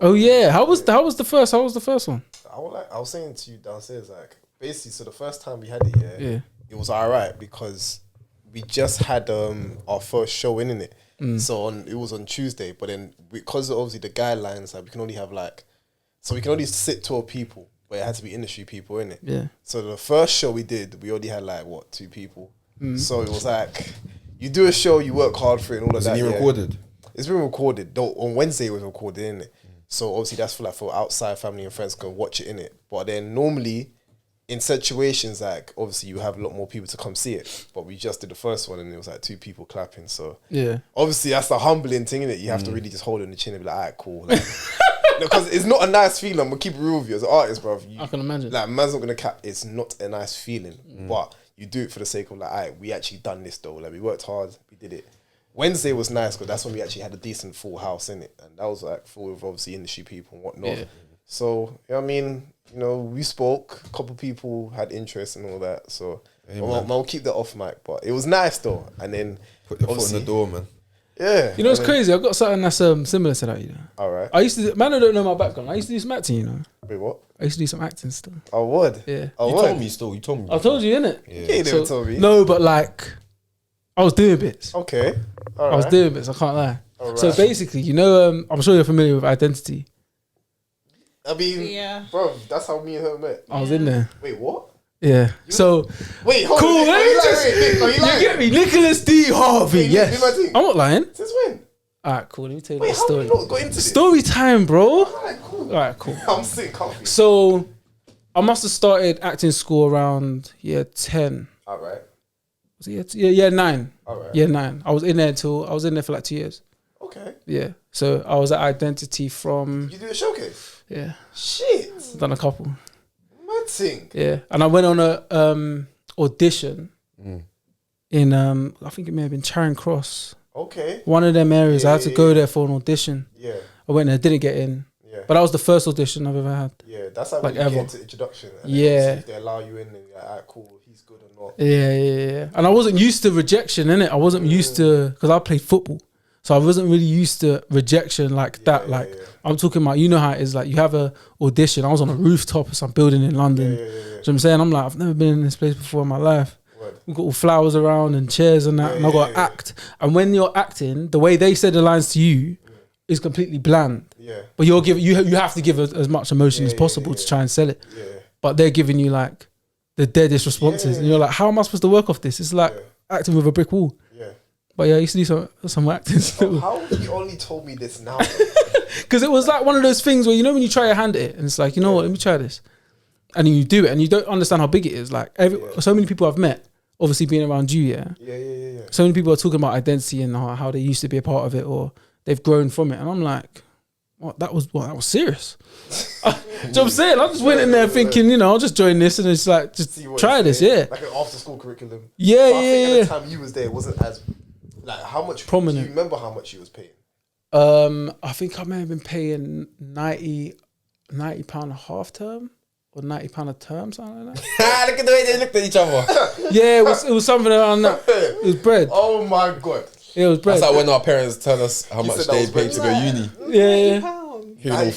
Oh yeah, how was the first one? I was saying to you downstairs, like basically, so the first time we had it, it was alright because we just had our first show in it. So it was on Tuesday, but then because of obviously the guidelines, like we can only have so we can only sit 12 people, but it had to be industry people in it. Yeah. So the first show we did, we already had 2 people. So it was like you do a show, you work hard for it, and all of that. Is it recorded? It's been recorded. Though on Wednesday it was recorded, innit? So obviously that's for outside family and friends can watch it, innit? But then normally in situations obviously you have a lot more people to come see it. But we just did the first one and it was 2 people clapping. So yeah, obviously that's the humbling thing, innit? You have to really just hold it on the chin and be like, alright, cool. Because it's not a nice feeling. I'm gonna keep it real with you as an artist, bro. I can imagine. Man's not gonna cap. It's not a nice feeling, but you do it for the sake of alright, we actually done this though. We worked hard, we did it. Wednesday was nice because that's when we actually had a decent full house in it, and that was full of obviously industry people and whatnot. Yeah. So we spoke. A couple people had interest and all that. So I'll keep that off mic, but it was nice though. And then put your foot in the door, man. Yeah, it's crazy. I've got something that's similar to that. All right. I used to. Man, I don't know my background. I used to do some acting. Wait, what? I used to do some acting stuff. Oh, what? Yeah. Oh, you told me still. You told me. I told you, innit? Yeah, you never told me. No, but I was doing bits. Okay. I was doing bits. I can't lie. Right. So basically, I'm sure you're familiar with Identity. I mean, bro, that's how me and her met. I was in there. Wait, what? Yeah. Wait, hold cool. on. You get me? Nicholas D. Harvey. Yes. I'm not lying. Since when? Alright, cool. Let me tell you the story. How got into this? Story time, bro. Alright, cool. I'm sick, comfy. So, I must have started acting school around year 10. Alright. Was it year 9? Alright. Year 9. I was in there for 2 years. Okay. Yeah. So, I was at Identity from... Did you do a showcase? Yeah. Shit. I've done a couple. Mad thing. Yeah. And I went on a audition in, I think it may have been Charing Cross. Okay. One of them areas. I had to go there for an audition. Yeah. I went there, didn't get in. Yeah. But that was the first audition I've ever had. Yeah, that's how you get into introduction. And if they allow you in and you're like, alright, cool, he's good or not. Yeah. And I wasn't used to rejection, innit? I wasn't used to, because I played football. So I wasn't really used to rejection like that. I'm talking about, you know how it is, you have a audition. I was on a rooftop of some building in London. You know what I'm saying? I'm like, I've never been in this place before in my life. We've got all flowers around and chairs and that, and I've got to act. And when you're acting, the way they say the lines to you is completely bland. Yeah. But you have to give as much emotion as possible to try and sell it. Yeah. But they're giving you the deadest responses, and you're like, how am I supposed to work off this? It's like acting with a brick wall. Yeah. But yeah, I used to do some acting still. How have you only told me this now? Because it was one of those things where, when you try your hand at it, and it's like, what, let me try this. And then you do it, and you don't understand how big it is. So many people I've met, obviously being around you, yeah. So many people are talking about Identity and how they used to be a part of it or they've grown from it, and I'm like, that was serious. Do you know what I'm saying? I just went in there thinking, I'll just join this and it's just try this, like an after school curriculum. Yeah. At the time you was there, it wasn't as how much prominent. Do you remember how much you was paying? I think I may have been paying £90 a half term. Or £90 a term, something like that. Look at the way they looked at each other. Yeah, it was something around that. It was bread. Oh my god. Yeah, it was bread. That's like when our parents tell us how much they paid to go uni. Yeah.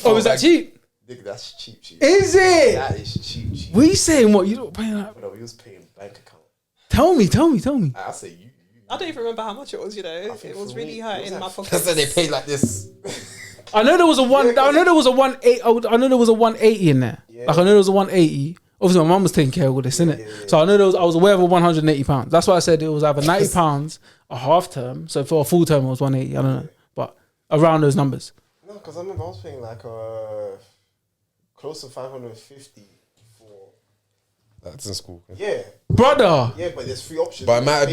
Oh, is that cheap? Nigga, that's cheap. Is it? That is cheap. We saying what? You don't pay that? No, we was paying bank account. Tell me. I say you. I don't even remember how much it was, It was really hurt in my pocket. That's why they paid like this. I know there was a 180 in there. Yeah. I know there was a 180. Obviously, my mum was taking care of all this, innit? Yeah. So I know I was aware of a £180. That's why I said it was either £90 a half term. So for a full term, it was 180. I don't know, but around those numbers. No, because I remember I was paying close to 550 for. That's in school. Yeah, brother. Yeah, but there's 3 options. But it might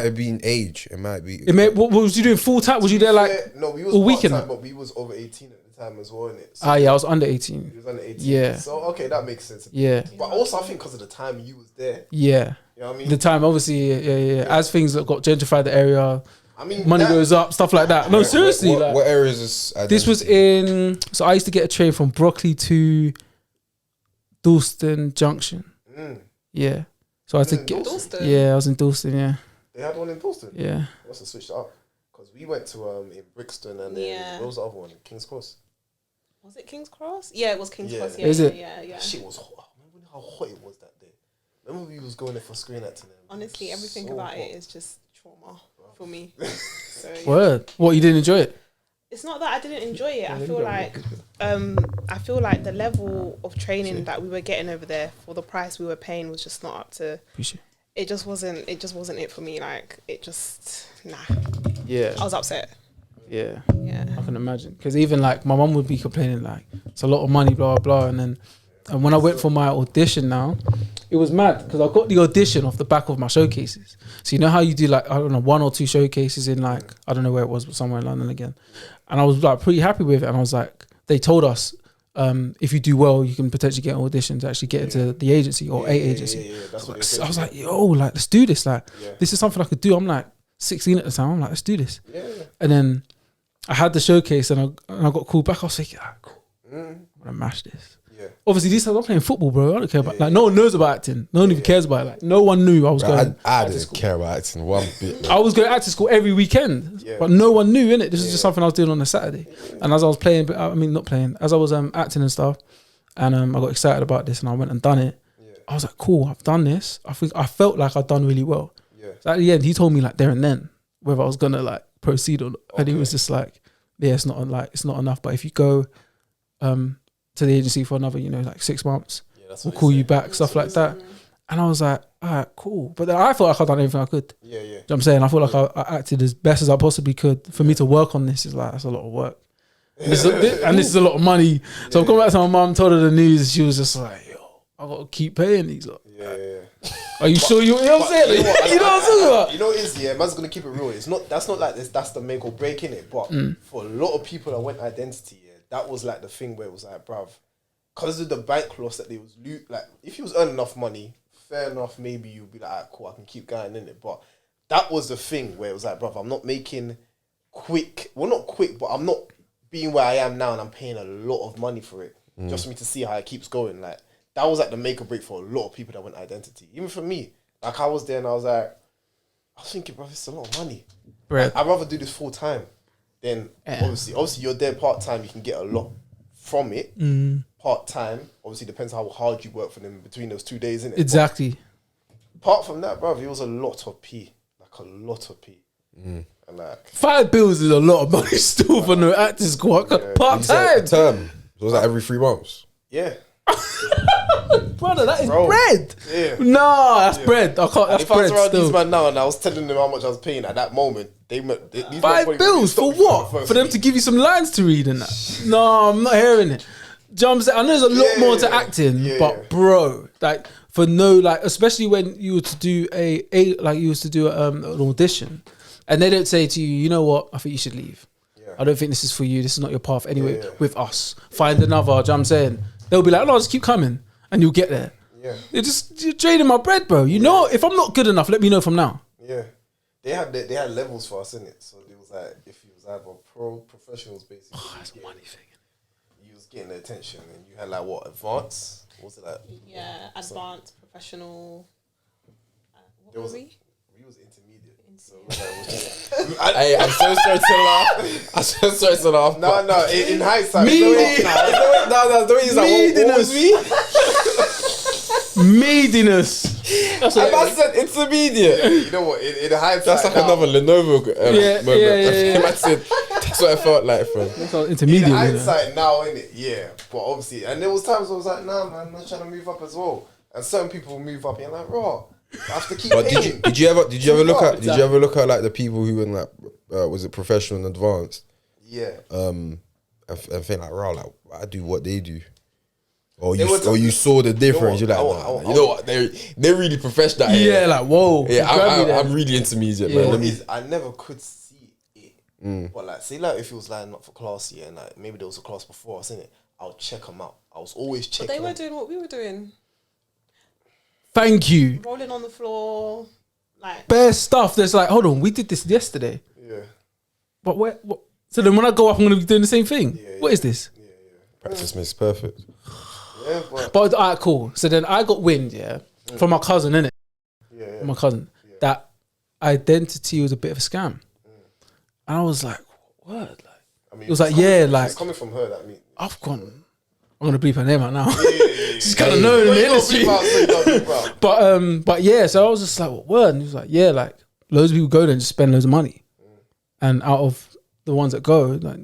have been age. It might be. What was you doing full time? Was you there no, we was all weekend, but we was over 18 at the time as well, innit? So yeah, I was under 18. You was under 18. Yeah. So okay, that makes sense. Yeah. But also, I think because of the time you was there. Yeah. You know what I mean? The time, obviously, yeah. As things got gentrified, the area. I mean, money goes up, stuff like that. No, seriously. What area is this? This was in. So I used to get a train from Brockley to Dalston Junction. Yeah. So I had to get. Dalston? Yeah, I was in Dalston. Yeah. They had one in Dalston. Yeah. They must have switched it up because we went to in Brixton and then what was the other one? King's Cross. Was it King's Cross? Yeah, it was King's Yeah. Cross. Yeah, Is yeah, it? yeah. That shit was hot. I remember how hot it was that day. Remember we was going there for screen acting. Honestly, everything So about hot. it is just trauma for me. So, yeah. Word. What, you didn't enjoy it? It's not that I didn't enjoy it. I feel like the level of training that we were getting over there for the price we were paying was just not up to. Appreciate It just wasn't it for me. Like it just nah. Yeah. I was upset. Yeah. Yeah. I can imagine. Because even like my mum would be complaining like it's a lot of money, blah, blah, blah. And when I went for my audition now, it was mad because I got the audition off the back of my showcases. So you know how you do like, I don't know, 1 or 2 showcases in like, I don't know where it was, but somewhere in London again. And I was like pretty happy with it. And I was like, they told us, if you do well, you can potentially get an audition to actually get into the agency or a agency. Yeah. That's what So I was like, yo, like, let's do this. Like, this is something I could do. I'm like 16 at the time. I'm like, let's do this. Yeah. And then I had the showcase and I got called back. I was thinking, cool. I'm gonna mash this. Yeah. Obviously, these times I'm playing football, bro. I don't care about like no one knows about acting. No one even cares about it. Like no one knew I was going. I acting didn't school. care about acting one bit. I was going to acting school every weekend, but no one knew, innit? This is just something I was doing on a Saturday. And as I was playing, I mean not playing, as I was acting and stuff, and I got excited about this and I went and done it. I was like, cool, I've done this. I felt like I'd done really well. So at the end, he told me like there and then whether I was gonna like proceed or not. And he was just like, yeah, it's not enough. But if you go to the agency for another, like 6 months, we'll call you back, stuff like that. And I was like, all right, cool. But then I felt like I'd done everything I could. Yeah. You know what I'm saying? I feel like I acted as best as I possibly could. For me to work on this is like, that's a lot of work. And this is a lot of money. So I'm coming back to my mum, told her the news, and she was just like, yo, I got to keep paying these. Like, are you sure you know what I'm saying? You know what I'm talking about? You know what it is, man's gonna keep it real. That's not like this, that's the make or break in it. But for a lot of people that went identity, that was like the thing where it was like, bruv, because of the bank loss that they was like, if you was earning enough money, fair enough, maybe you'd be like, alright, cool, I can keep going in it. But that was the thing where it was like, bruv, I'm not making not quick, but I'm not being where I am now and I'm paying a lot of money for it just for me to see how it keeps going. Like, that was like the make or break for a lot of people that went identity. Even for me, like I was there and I was thinking, bro, it's a lot of money. Like, I'd rather do this full time than obviously you're there part time. You can get a lot from it. Part time, obviously depends how hard you work for them between those 2 days, innit? Exactly. But apart from that, bro, it was a lot of P, like a lot of P. And like £5 is a lot of money still for no acting school. Part time. Term. So was that every 3 months? Yeah. Brother, that is bread. Yeah. No, that's bread. I can't. That's If I was bread around still. these man now and I was telling them how much I was paying at that moment, these £5 for what? For them to give you some lines to read and that? No, I'm not hearing it. Do you know what I'm saying? I know there's a lot more to acting, but bro, like for especially when you were to do an audition, and they don't say to you, you know what? I think you should leave. I don't think this is for you. This is not your path anyway. With us, find another. Do you know what I'm saying? They'll be like, no, just keep coming, and you'll get there. Yeah, you're draining my bread, bro. You know, if I'm not good enough, let me know from now. Yeah, they had levels for us, innit? So it was like if you was either professionals, basically. Oh, that's a money thing. You was getting the attention, and you had like what advanced? What was it like? Yeah, advanced, professional. What were we? We was intermediate. So Hey, I'm so sorry to laugh. I'm so sorry to laugh. No. In hindsight, No, the way he's like, what was we? Meadiness. That's what I said intermediate. You know what? In hindsight, That's like another Lenovo moment. I said, that's what I felt like, fam. That's all intermediate. In hindsight now, innit? Yeah. But obviously, and there was times I was like, nah, man, I'm not trying to move up as well. And certain people will move up, and you're like, raw. I have to keep. But did you ever look at like the people who were in like was it professional and advanced? Yeah. And think like, wow, like I do what they do. Or you saw the difference. You're like, you know what? They're really professional. Yeah, like whoa. Yeah, I'm really intermediate, man. I never could see it. But like, say like if it was lining up for class, and like maybe there was a class before us, innit? I'll check them out. I was always checking. But they were doing what we were doing. Thank you. Rolling on the floor, like Bare stuff. There's like, hold on, we did this yesterday. Yeah. But what? So then when I go up, I'm going to be doing the same thing. What is this? Practice makes perfect. Yeah, but all right, cool. So then I got wind, from my cousin, innit? Yeah. My cousin. That identity was a bit of a scam. And I was like, what? Like, I mean, it was like, yeah, like it's coming from her. That mean, I'm gonna bleep her name out now. yeah. She's kind of known in the industry. But But yeah, so I was just like, what word? And he was like, yeah, like loads of people go there and just spend loads of money, and out of the ones that go, like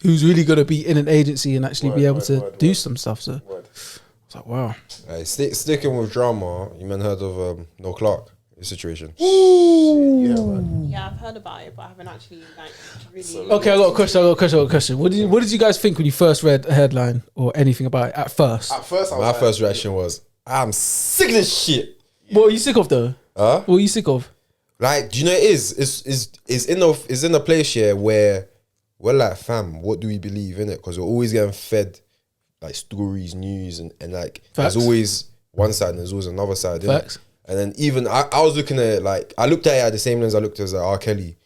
who's really gonna be in an agency and actually be able to do some stuff? So I was like, wow. Sticking with drama, you man heard of Noel Clarke? Situation. Yeah, I've heard about it, but I haven't actually like really. Okay, I got a question. What did you guys think when you first read a headline or anything about it at first? My first reaction was, I'm sick of this shit. What are you sick of though? Huh? What are you sick of? Like, do you know it is? It's in a place here where we're like, fam, what do we believe in it? Because we're always getting fed like stories, news, and like Facts. there's always one side and there's always another side. Facts. And then even I was looking at it like, I looked at it at the same lens I looked at the R. Kelly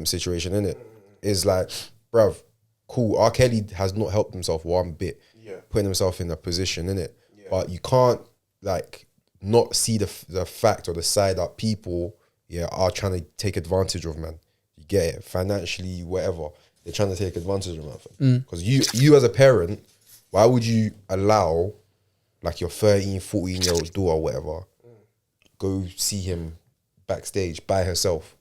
situation, innit? Is like, bruv, cool, R. Kelly has not helped himself one bit, putting himself in a position, innit? But you can't like not see the fact or the side that people are trying to take advantage of, man. You get it? Financially, whatever. They're trying to take advantage of that. Because you as a parent, why would you allow like your 13, 14-year-old daughter or whatever go see him backstage by herself,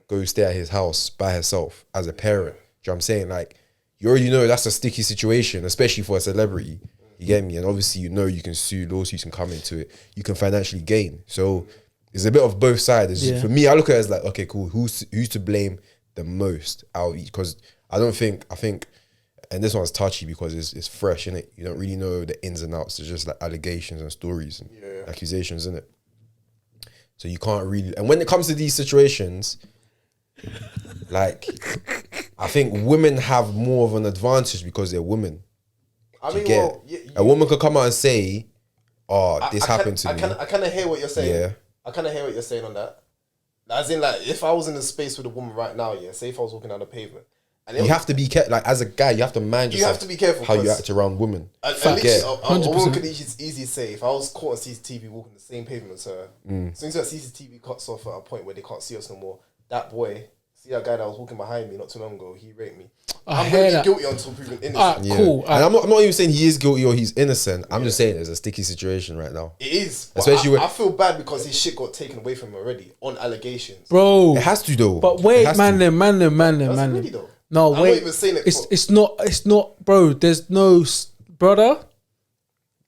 go stay at his house by herself as a parent? Do you know what I'm saying? Like, you already know that's a sticky situation, especially for a celebrity. You get me? And obviously, you know, you can sue, lawsuits can come into it. You can financially gain. So there's a bit of both sides. For me, I look at it as like, okay, cool. Who's to blame the most out of each? Because I think, and this one's touchy because it's fresh, innit? You don't really know the ins and outs. There's just like allegations and stories and accusations, innit? So you can't really, and when it comes to these situations, like, I think women have more of an advantage because they're women. I mean, a woman could come out and say, "Oh, this happened to me." I kind of hear what you're saying. Yeah. I kind of hear what you're saying on that. As in, like, if I was in a space with a woman right now, say if I was walking down the pavement, and you have to be careful. Like, as a guy, you have to mind yourself. You have to be careful how you act around women. A woman could easily say, if I was caught on CCTV walking the same pavement as her, as soon as that CCTV cuts off at a point where they can't see us no more, that boy, see that guy that was walking behind me not too long ago, he raped me. I'm going to be guilty until proven innocent. Cool. And I'm not even saying he is guilty or he's innocent. I'm just saying it's a sticky situation right now. It is. Especially I feel bad because his shit got taken away from him already on allegations. Bro. It has to though. But wait, man. Does it really though? No, I'm wait. not even saying it. It's not, bro. There's no, brother.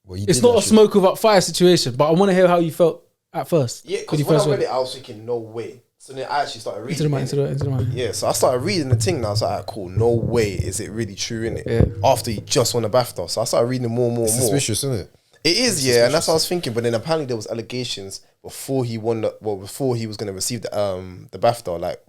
Well, it's not a smoke without fire situation. But I want to hear how you felt at first. Yeah, because when I read it, I was thinking, no way. So then I actually started reading. Into the mind. Yeah, so I started reading the thing. Now I was like, cool. No way is it really true, innit? Yeah. After he just won the BAFTA, so I started reading more and more. Suspicious, isn't it? It is, yeah, and that's what I was thinking. But then apparently there was allegations before he won before he was going to receive the BAFTA. Like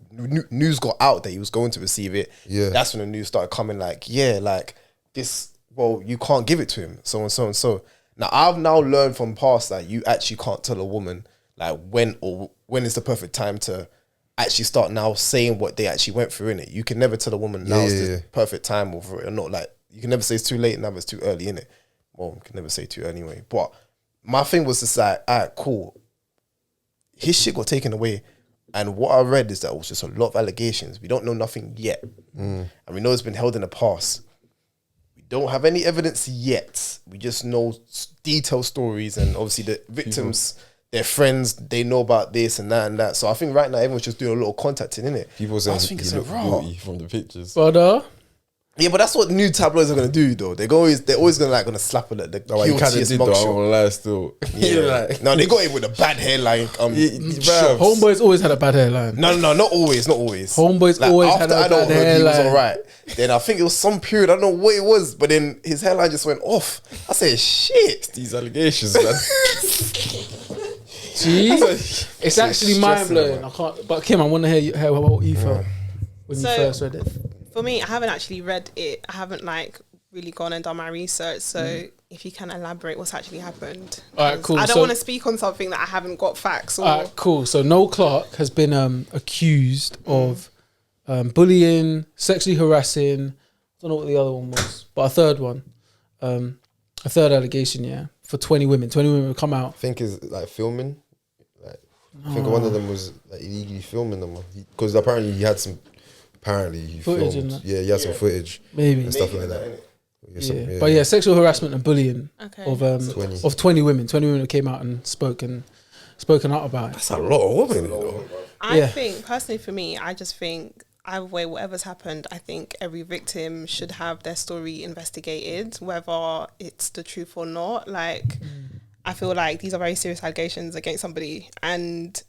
news got out that he was going to receive it. Yeah, that's when the news started coming. Like, like this. Well, you can't give it to him. So and so and so. Now I've learned from past that you actually can't tell a woman like when is the perfect time to actually start now saying what they actually went through in it. You can never tell a woman now is the perfect time or not. Like you can never say it's too late, now it's too early in it. Well, you can never say too anyway. But my thing was just like, alright, cool. His shit got taken away. And what I read is that it was just a lot of allegations. We don't know nothing yet. And we know it's been held in the past. We don't have any evidence yet. We just know detailed stories. And obviously the victims, their friends, they know about this and that and that. So I think right now everyone's just doing a little contacting, innit? People saying he looked guilty from the pictures. But yeah, but that's what new tabloids are gonna do, though. They're always gonna slap it at the guiltiest mugshot. I won't lie, still. Yeah, no, they got it with a bad hairline. Homeboys always had a bad hairline. No, not always. Homeboys like, always had a bad hairline. He was alright. Then I think it was some period. I don't know what it was, but then his hairline just went off. I said, "Shit, these allegations, man." Jeez, it's actually mind blowing. I can't. But Kim, I want to hear what you felt when you first read it. For me, I haven't actually read it. I haven't like really gone and done my research. So if you can elaborate what's actually happened. Alright, cool. I don't want to speak on something that I haven't got facts or. Alright, cool. So Noel Clarke has been accused of bullying, sexually harassing. I don't know what the other one was, but a third one. A third allegation, for 20 women. 20 women have come out. I think is like filming. Like, I think one of them was like illegally filming them because apparently he had some apparently he Footage filmed. and that. Yeah, he had some footage maybe. and stuff like Maybe that. innit? Yeah. But yeah, sexual harassment and bullying Okay. of 20 women. 20 women who came out and spoken out about it. That's a lot of women, though. I think personally for me, I just think either way, whatever's happened, I think every victim should have their story investigated, whether it's the truth or not. Like, I feel like these are very serious allegations against somebody, and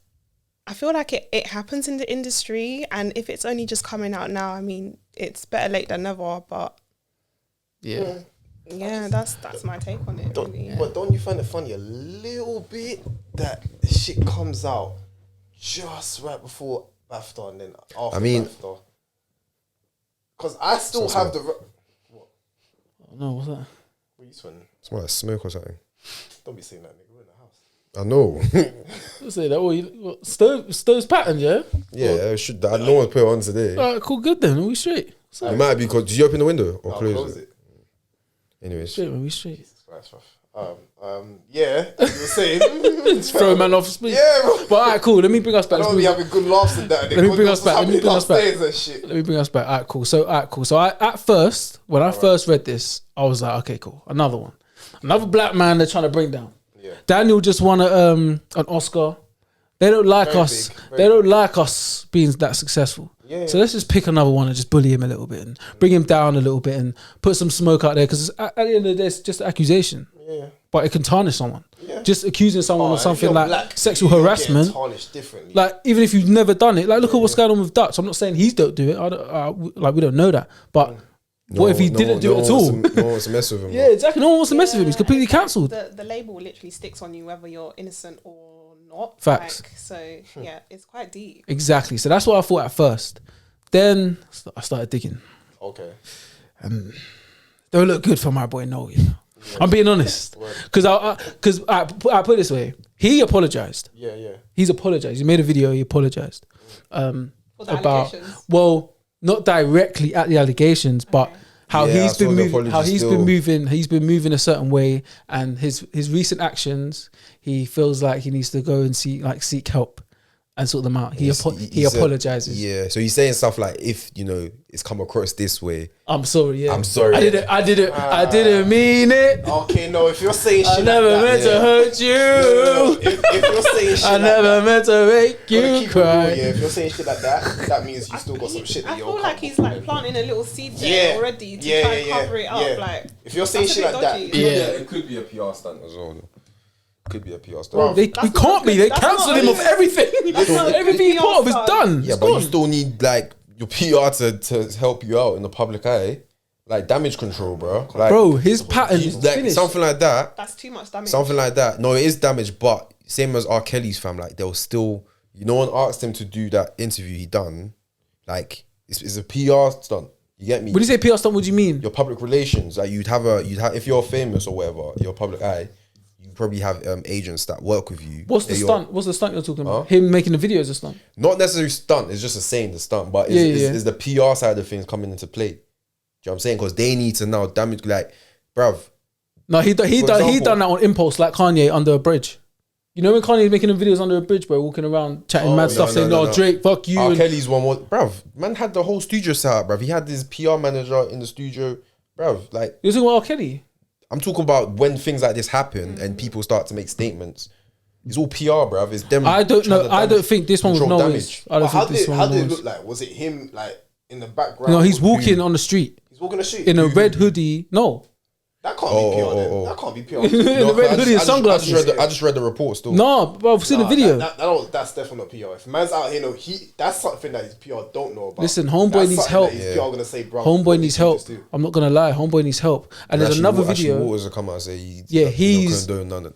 I feel like it happens in the industry, and if it's only just coming out now, I mean, it's better late than never. But Yeah. yeah, that's my take on it. Really. But don't you find it funny a little bit that shit comes out just right before BAFTA and then after BAFTA? Because I still have the... Oh, no, what's that? What are you sweating? Smell like smoke or something. Don't be saying that, nigga. We're in the house. I know. Let's say that. What, Stove's pattern, yeah? Yeah, I should. No one's put it on today. All right, cool, good then. Are we straight? It might be because did you open the window or I'll close it. it? Anyways, Straight, man. We straight. Jesus Christ, yeah, as you were saying. Just throw a man off speed. Yeah, bro. But all right, cool. Let me bring us back. I don't be having good laughs and that. Let me bring us back. And shit. Let me bring us back. All right, cool. So at first, when I first read this, I was like, okay, cool. Another one. Another black man they're trying to bring down. Yeah. Daniel just won an Oscar. They don't like Very us. big, They don't like us being that successful. Yeah. So let's just pick another one and just bully him a little bit and bring him down a little bit and put some smoke out there, because at the end of the day, it's just an accusation. Yeah. But it can tarnish someone. Yeah. Just accusing someone of if something you're like black, sexual you get harassment. tarnished differently. Like, even if you've never done it, like, look at what's going on with Dutch. I'm not saying he don't do it. I don't, we don't know that. But what if he didn't do it at all? No one wants to mess with him. Yeah, exactly. No one wants to mess with him. He's completely cancelled. The label literally sticks on you whether you're innocent or not. Facts. Like, so yeah, it's quite deep. Exactly. So that's what I thought at first. Then I started digging. Okay. Don't look good for my boy Noel. You know? I'm being honest. Because I put it this way. He apologized. Yeah. He's apologized. He made a video. He apologized. For the About, allegations. well, not directly at the allegations, but how Yeah, I he's been saw the moving. How apology he's still. been moving. He's been moving a certain way, and his recent actions. He feels like he needs to go and seek help and sort them out. He said- apologizes. Yeah, so he's saying stuff like, if it's come across this way, I'm sorry. Yeah, I'm sorry. I didn't mean it. Okay, no, if you're saying shit I never like meant that, to hurt you. No, if you're saying shit I like never that, meant to make gotta you keep it real, cry. yeah, if you're saying shit like that, that means you still got some shit that I you're feel like he's like planting a little seed there already to try and cover it up. Like, if you're saying that's a shit bit like that, dodgy. Yeah. it could be a PR stunt as well. Though. Could be a PR stunt. They That's can't not be. good. They That's cancelled not him of good. everything. That's not a good Everything he's PR part of is stunt. done. Yeah, It's but you gone. still need like your PR to help you out in the public eye, like damage control, bro. Like, Bro, his pattern is like finished. something like that. That's too much damage. Something like that. No, it is damage, but same as R. Kelly's fam, like they'll still. No one asked him to do that interview he done. Like it's a PR stunt. You get me? When you say PR stunt, what do you mean? Your public relations, like you'd have if you're famous or whatever, your public eye, you probably have agents that work with you. What's the They're stunt? What's the stunt you're talking about? Huh? Him making the video is a stunt. Not necessarily stunt. It's just a saying the stunt, but Yeah. is the PR side of things coming into play? Do you know what I'm saying? Because they need to now damage, like, bruv. No, he done example- that on impulse, like Kanye under a bridge. You know when Kanye's making them videos under a bridge, bro, walking around chatting mad stuff, saying, "No, Drake, fuck you." R. and- Kelly's one was, bruv. Man had the whole studio set up, bruv. He had his PR manager in the studio, bruv. Like, You're talking about R. Kelly. I'm talking about when things like this happen and people start to make statements. It's all PR, bruv. It's them. I don't know. trying to I don't damage- think this one was control Noah's. damage. I don't But how think this did one it was. look like? Was it him like in the background? No, he's Who- walking on the street He's walking the street in a red hoodie. No, That can't Oh, be PR. oh, then. oh. That can't be PR. in the red hoodie and sunglasses. I just read the report still. No, bro, I've seen the video. That's definitely not PR. If man's out here, that's something that his PR don't know about. Listen, homeboy That's needs something help. that his PR gonna say, bro. Homeboy needs help. I'm not gonna lie. Homeboy needs help. And there's another video. Waters will come out and say, Yeah, he's he's- not condone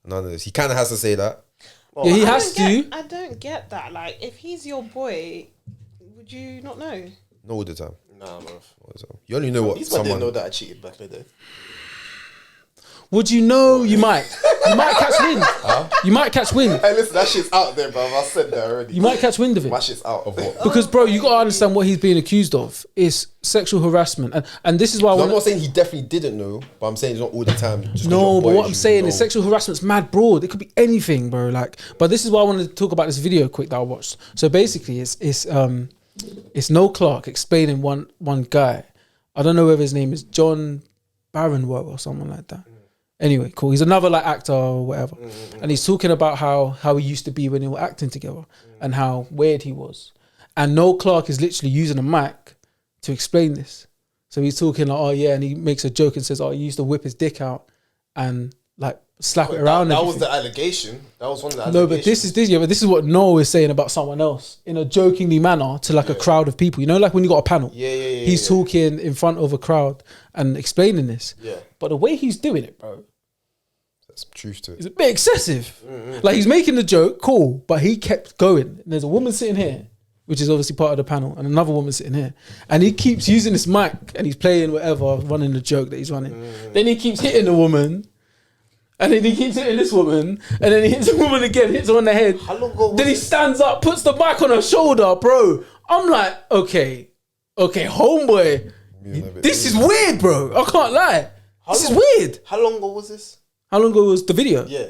none of this. He kind of has to say that. Yeah, he I has don't to. I don't get that. Like, if he's your boy, would you not know? Not all the time. Nah, man. All the time. You only know what These men didn't know someone. that I cheated back in the day. Would you know? You might. You might catch wind. You might catch wind. Hey, listen, that shit's out there, bro. I said that already. You might catch wind of it. My shit's out. Of what? Because, bro, you gotta understand what he's being accused of is sexual harassment, and this is why I I'm want. not saying he definitely didn't know, but I'm saying it's not all the time. Just 'cause No, your but boy what I'm you saying know. is sexual harassment's mad broad. It could be anything, bro. Like, but this is why I wanted to talk about this video quick that I watched. So basically, It's Noel Clarke explaining one guy. I don't know whether his name is John Barronwell or someone like that. Anyway, cool. He's another like actor or whatever. And he's talking about how he used to be when they were acting together and how weird he was. And Noel Clarke is literally using a mic to explain this. So he's talking like, oh yeah, and he makes a joke and says, oh, he used to whip his dick out and like slap it around. That was the allegation. That was one of the allegations. No, but this is what Noel is saying about someone else in a jokingly manner to like a crowd of people. You know, like when you got a panel. He's talking in front of a crowd and explaining this. Yeah. But the way he's doing it, bro, There's some truth to it. it's a bit excessive. Like he's making the joke, cool, but he kept going. And there's a woman sitting here, which is obviously part of the panel, and another woman sitting here. And he keeps using this mic and he's playing whatever, running the joke that he's running. Then he keeps hitting the woman. And then he keeps hitting this woman, and then he hits the woman again, hits her on the head. How long ago was Then he this? stands up, puts the mic on her shoulder, bro. I'm like, okay, homeboy, this is weird, bro. I can't lie. This is weird. How long ago was this? How long ago was the video? Yeah.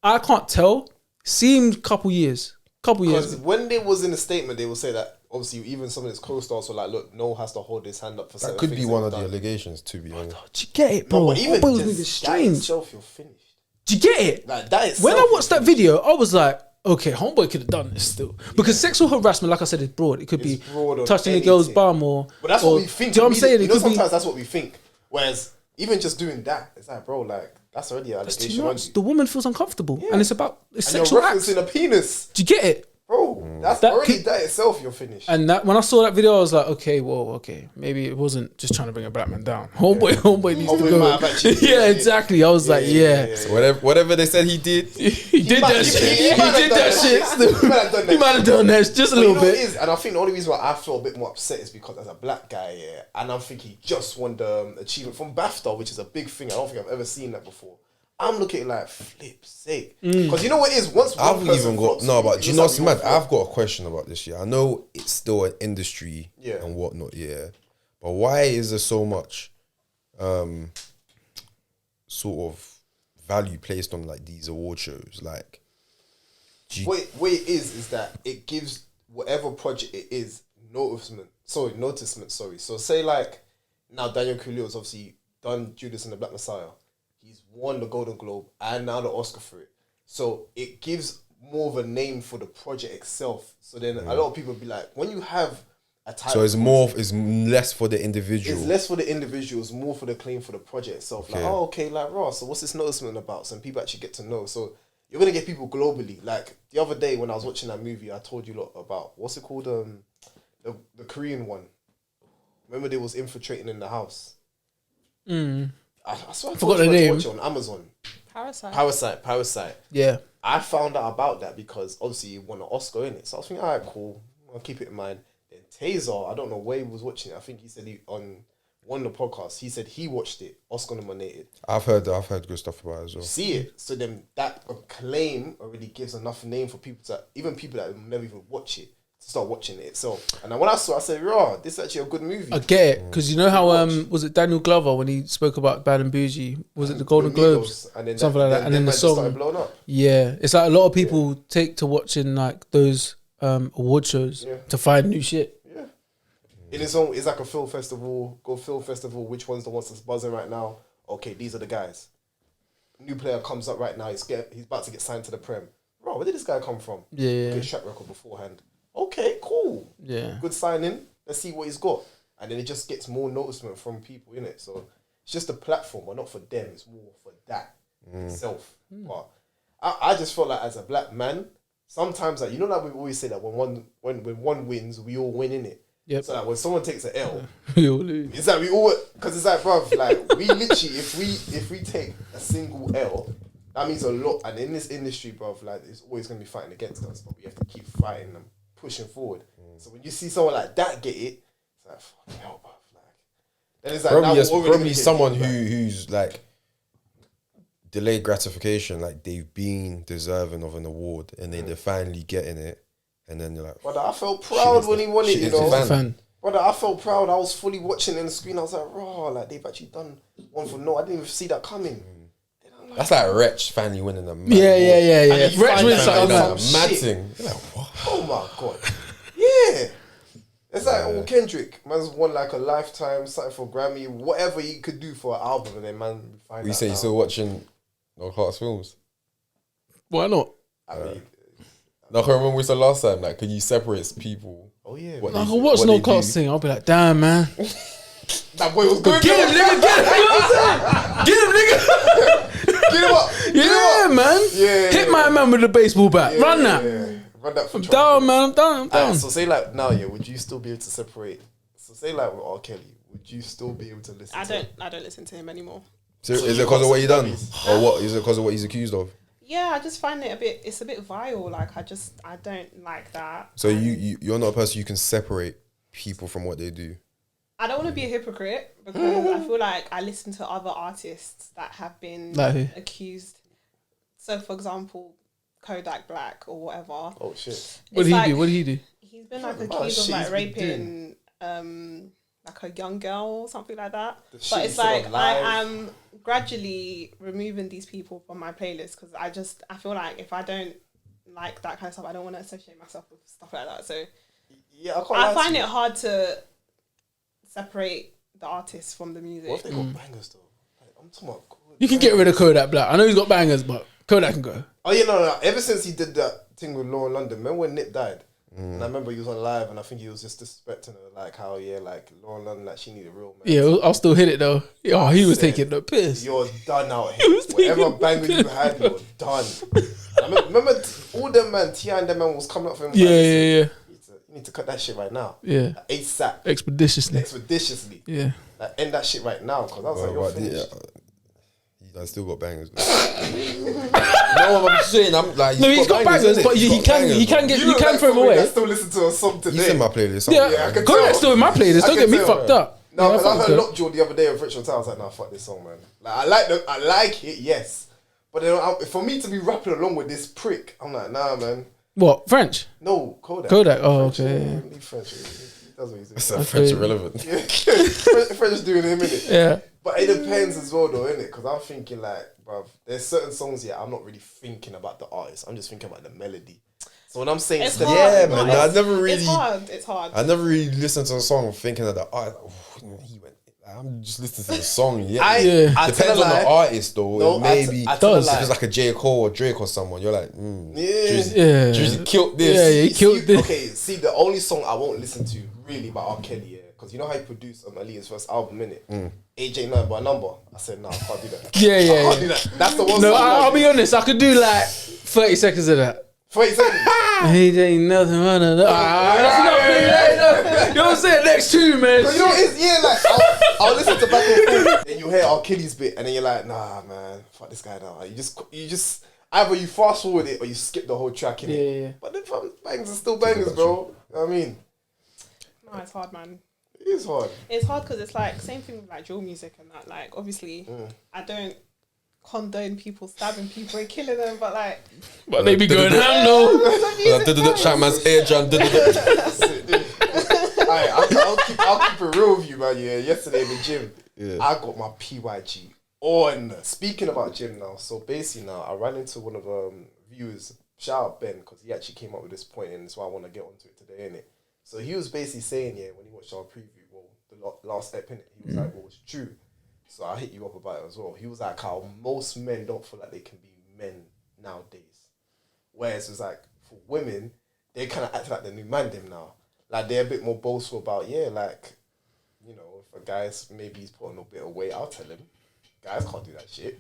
I can't tell. Seemed couple years. Because when they was in the statement, they will say that obviously even some of his co-stars were like, look, Noel has to hold his hand up for certain That could be things one that of the he's done. allegations, to be honest. Do you get it, bro? No, but even Homeboy was moving just that strange. itself, you're finished. Do you get it? Like that itself, When I watched you're that video, I was like, okay, homeboy could have done this still. Because sexual harassment, like I said, is broad. It could It's be broad on touching a girl's anything. bum or... But that's or, what we think. Do you know what I'm saying? You It know, could sometimes be... that's what we think. Whereas even just doing that, it's like, bro, like that's already an It's too allegation on much. you. The woman feels uncomfortable. Yeah. And it's about... It's And you're sexual acts. referencing a penis. Do you get it? Bro, that's That already could- that itself, you're finished. And that when I saw that video, I was like, okay, maybe it wasn't just trying to bring a black man down. Homeboy needs to Homeboy go. might have actually- Yeah, exactly. I was like, yeah. So whatever they said he did, He did that shit. He might have did done that that shit. shit. He might have done that He might have done that just a But little you know what it bit. is? And I think the only reason why I feel a bit more upset is because as a black guy, and I think he just won the achievement from BAFTA, which is a big thing. I don't think I've ever seen that before. I'm looking at it like, flip's sake. Because you know what it is? Once one I've person even got flops, but it do you looks know like what's we mad? all flop. I've got a question about this. Yeah, I know it's still an industry and whatnot. Yeah, but why is there so much, sort of value placed on like these award shows? Like, What it is that it gives whatever project it is noticement. So say like now Daniel Kaluuya's obviously done Judas and the Black Messiah. He's won the Golden Globe and now the Oscar for it. So it gives more of a name for the project itself. So then a lot of people be like, when you have a title, so it's less for the individual. it's less for the individuals, more for the claim for the project itself. Like, okay, like Ross, so what's this noticement about? So people actually get to know. So you're gonna get people globally. Like the other day when I was watching that movie, I told you a lot about what's it called? The Korean one. Remember they was infiltrating in the house. I swear I Forgot told you the I name. watch it on Amazon. Parasite. I found out about that because obviously he won an Oscar in it. So I was thinking, all right, cool. I'll keep it in mind. Then Taser, I don't know where he was watching it. I think he said he on one of the podcasts, he said he watched it, Oscar nominated. I've heard good stuff about it as well. See it. So then that acclaim already gives enough name for people to, even people that never even watch it, to start watching it itself. And then when I saw it, I said, raw, this is actually a good movie. I get it. Because you know how, was it Daniel Glover when he spoke about Bad and Bougie? Was it the Golden Globes? And then Something like that. And then the man just started song. blowing up. Yeah. It's like a lot of people take to watching like those award shows to find new shit. Yeah. In its own, it's like a film festival. Go film festival. Which one's the ones that's buzzing right now? Okay, these are the guys. New player comes up right now. He's about to get signed to the Prem. Bro, where did this guy come from? Yeah. Good track record beforehand. Okay, cool. Yeah. Good signing. Let's see what he's got. And then it just gets more noticement from people in it. So it's just a platform, but not for them. It's more for that itself. But I just felt like as a black man, sometimes like, you know, like we always say that when one wins, we all win in it. Yep. So like when someone takes an L, We all lose. it's like we all, because it's like, bruv, like we literally, if we take a single L, that means a lot. And in this industry, bruv, like it's always going to be fighting against us, but we have to keep fighting and pushing forward. So when you see someone like that get it, it's like, fucking hell, bruv. Like, then it's like, Probably someone who's like delayed gratification, like they've been deserving of an award and they're finally getting it, and then you're like, Brother, I felt proud when he won it, you know. Fan. Brother, I felt proud. I was fully watching it on the screen. I was like, raw, like they've actually done one for no. I didn't even see that coming. that's like Wretch finally winning a mad Yeah. And Wretch you wins find something out like some mad shit. thing. You're like, what? Oh my god. Yeah. well, Kendrick, man's won like a lifetime, something for Grammy, whatever he could do for an album, and then man, find You out say now. you're still watching Noel Clarke's films? Why not? I mean, No, I can't remember we said last time. Like, can you separate people? oh yeah, What I they can do- watch what No they Clarke do? sing. I'll be like, damn, man. that boy was good. Get him, nigga. Get him. You know what I'm saying? Get him, nigga. Get him up. Yeah, man. Yeah, Hit my man with the baseball bat. Run that. Yeah. Run that for I'm Trump. down, man. I'm down. I'm down. Alright, so say like now, yeah, would you still be able to separate? So say like with R. Kelly, would you still be able to listen? I to don't listen to him anymore. So So is you it because of what he done, can't or what? Is it because of what he's accused of? Yeah, I just find it it's a bit vile. Like I don't like that. So And you're not a person you can separate people from what they do. I don't want to be a hypocrite because I feel like I listen to other artists that have been Like who? accused. So, for example, Kodak Black or whatever. Oh shit! What It's did he like, do? What did he do? He's been like Oh, accused of shit, like he's been raping like a young girl or something like that. The shit But he it's said like on I live. am gradually removing these people from my playlist because I feel like if I don't like that kind of stuff, I don't want to associate myself with stuff like that. So Yeah, I can't. I lie to find you. it hard to separate the artist from the music. What if they got bangers though? Like, I'm talking about. You can get rid of Kodak Black. I know he's got bangers, but Kodak can go. Oh yeah, no. Ever since he did that thing with Law in London, remember when Nip died? And I remember he was on live, and I think he was just disrespecting her, like how like Law in London, like she needed real man. Yeah, I'll still hit it though. Oh, he was Said, taking the piss. You're done out here. Whatever banger you had, you're done. And remember all them man, T.I. and them man was coming up for him. Yeah, like, listen, yeah, You need to cut that shit right now. yeah. ASAP, Expeditiously. expeditiously. Yeah. Like end that shit right now, because I was like, you're finished. I still got bangers. No, I'm saying I'm like. No, he's got bangers, innit? but He's he got can bangers, he can bro. get You you look can like throw him somebody away. that still listen to a song today. He's in my playlist. Yeah, Yeah, I can Kodak's tell. still in my playlist. I Don't can get me tell, fucked man. up. No, Yeah, because I fuck heard it. Lockjaw the other day of Richmond Town. I was like, nah, fuck this song, man. Like, I like it, yes. But then for me to be rapping along with this prick, I'm like, nah, man. What French? No, Kodak. Kodak. Oh, French, okay. yeah, he French. He does what he's doing. It's a French irrelevant. Yeah, French is doing him, innit? Yeah. But it depends as well, though, innit? Because I'm thinking, like, bruv, there's certain songs, I'm not really thinking about the artist. I'm just thinking about the melody. So when I'm saying It's step hard. Yeah, back, man. No, I never really. It's hard. It's hard. I never really listened to a song thinking of the art. He went. I'm just listening to the song. Yeah, Yeah. I depends on the artist though. No, Maybe I tell a if lie. it's like a J. Cole or Drake or someone, you're like, Drizzy, Yeah. Drizzy killed this. Yeah, he killed this. Okay, see, the only song I won't listen to really by R. Kelly, yeah, because you know how he produced Aaliyah's first album, innit? AJ Nine by Number. I said, nah, I can't do that. Yeah, I yeah, can't yeah. do that. That's the one No, song. I'll be honest. I could do like 30 seconds of that. 30 seconds. He ain't nothing running. That's enough. You know what I'm saying? Next tune, man. But you know, it's, yeah, like, I'll listen to back and forth, and you hear R. Kelly's bit, and then you're like, nah, man, fuck this guy now. You just, either you fast forward it or you skip the whole track, innit? Yeah, yeah. But then bangers are still bangers, bro. You know what I mean? No, it's hard, man. It is hard. It's hard because it's like same thing with like drill music and that. Like obviously, I don't condone people stabbing people and killing them, but like, But they be going ham though. Shout man's ear drum. That's it, dude. Alright, I'll keep it real with you, man. Yeah, yesterday in the gym, I got my PYG on. Speaking about gym now, so basically now I ran into one of viewers. Shout out Ben, because he actually came up with this point, and that's why I want to get onto it today, innit? So he was basically saying, yeah, when he watched our preview, well, the last ep, innit, he was like, well, it's true. So I hit you up about it as well. He was like, how most men don't feel like they can be men nowadays. Whereas it's like, for women, they kind of act like the new man them now. Like, they're a bit more boastful about, yeah, like, you know, if a guy's, maybe he's putting a bit of weight, I'll tell him. Guys can't do that shit.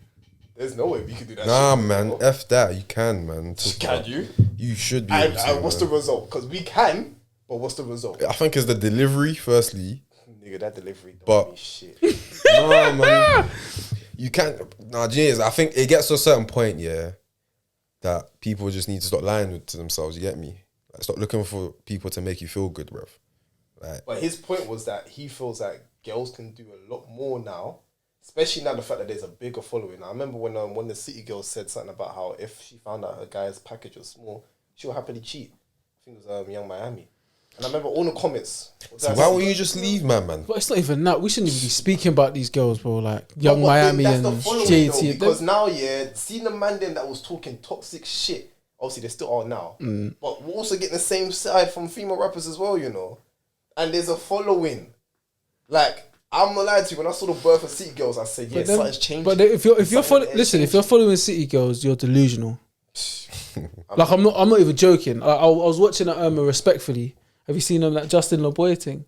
There's no way we can do that Nah, shit. man. Bro. F that. You can, man. Can you? You should be. And, able to, what's man. the result? Because we can, but what's the result? I think it's the delivery, firstly. Nigga, that delivery don't But- mean shit. No, man. You can't. Nah, genius. I think it gets to a certain point, yeah, that people just need to stop lying to themselves. You get me? Like, stop looking for people to make you feel good, bruv. Like, But his point was that he feels like girls can do a lot more now, especially now the fact that there's a bigger following. I remember when the City Girl said something about how if she found out her guy's package was small, she'll happily cheat. I think it was Young Miami. And I remember all the comments. so why won't you just leave, man? But it's not even that. We shouldn't even be speaking about these girls, bro. Like Young But Miami that's and the following, JT. though, because now, yeah, seeing the man then that was talking toxic shit, obviously they still are now, but we're also getting the same side from female rappers as well, you know. and there's a following. Like, I'm not lying to you. When I saw the birth of City Girls, I said, "Yeah, something's changing." But if you're following City Girls, you're delusional. Like I'm not even joking. I was watching Respectfully. Have you seen that Justin LeBoy thing?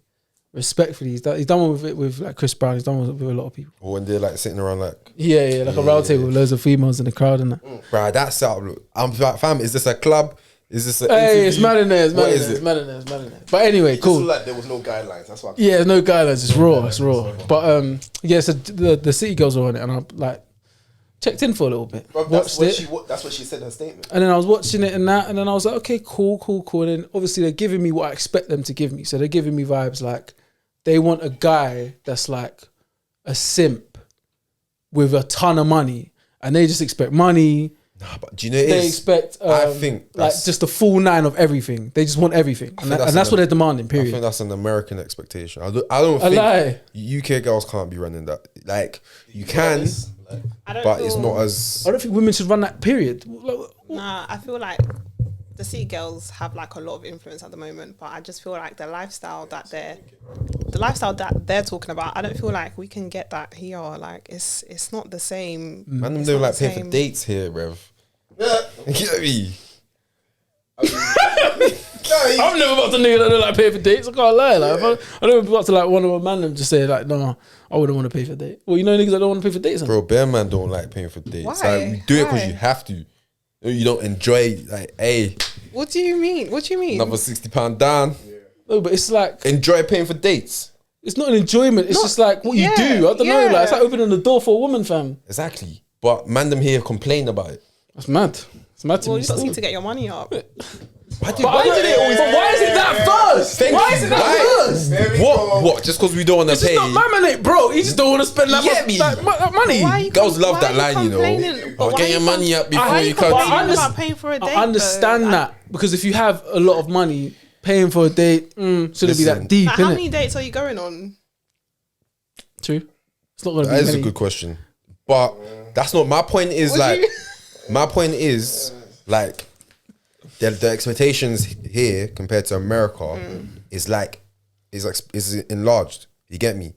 Respectfully, he's done one with it with like Chris Brown. He's done one with a lot of people. Or when they're like sitting around like like a round table with loads of females in the crowd and that. Bruh, that's out. I'm like, fam, is this a club? Is this a Hey, it's mad in there. What is it? It's mad in there. But anyway, cool. Like there was no guidelines. That's why. Yeah, no guidelines. It's raw. It's raw. But so the City Girls were on it, and I like checked in for a little bit. Bro, that's what she said in her statement. And then I was watching it and that, and then I was like, okay, cool. And then obviously they're giving me what I expect them to give me. So they're giving me vibes like they want a guy that's like a simp with a ton of money, and they just expect money. Nah, but do you know it they is? expect I think like just the full nine of everything. They just want everything, and that's what they're demanding. Period. I think that's an American expectation. I don't think UK girls can't be running that. Like you can, but it's not as. I don't think women should run that. Period. Nah, I feel like the City Girls have like a lot of influence at the moment, but I just feel like the lifestyle that they're talking about, I don't feel like we can get that here. Like it's not the same. Man, them like paying for dates here, bruv. You get me? I'm never about to nigga that don't like pay for dates. I can't lie. Like I don't about to like one of my man them just say like, no, I wouldn't want to pay for a date. Well, you know niggas that don't want to pay for dates. Bro, bare man don't like paying for dates. Why? Like, you do it because you have to. You don't enjoy like, hey. What do you mean? Another £60 down. Yeah. No, but it's like enjoy paying for dates. It's not an enjoyment. It's just like what you do. I don't know. Like it's like opening the door for a woman, fam. Exactly. But man, them here complain about it. That's mad. It's mad to me. Well, you just need to get your money up. Why is it that first? Why is it that first? What? Just because we don't want to pay? It's not my money, bro. You just don't want to spend that money. Girls love that line, you know. Get your money up before you come. About paying for a date. I understand that because if you have a lot of money, paying for a date shouldn't be that deep. How many dates are you going on? True. It's not going to be. That is a good question, but that's not my point. My point is like. The expectations here compared to America is enlarged. You get me?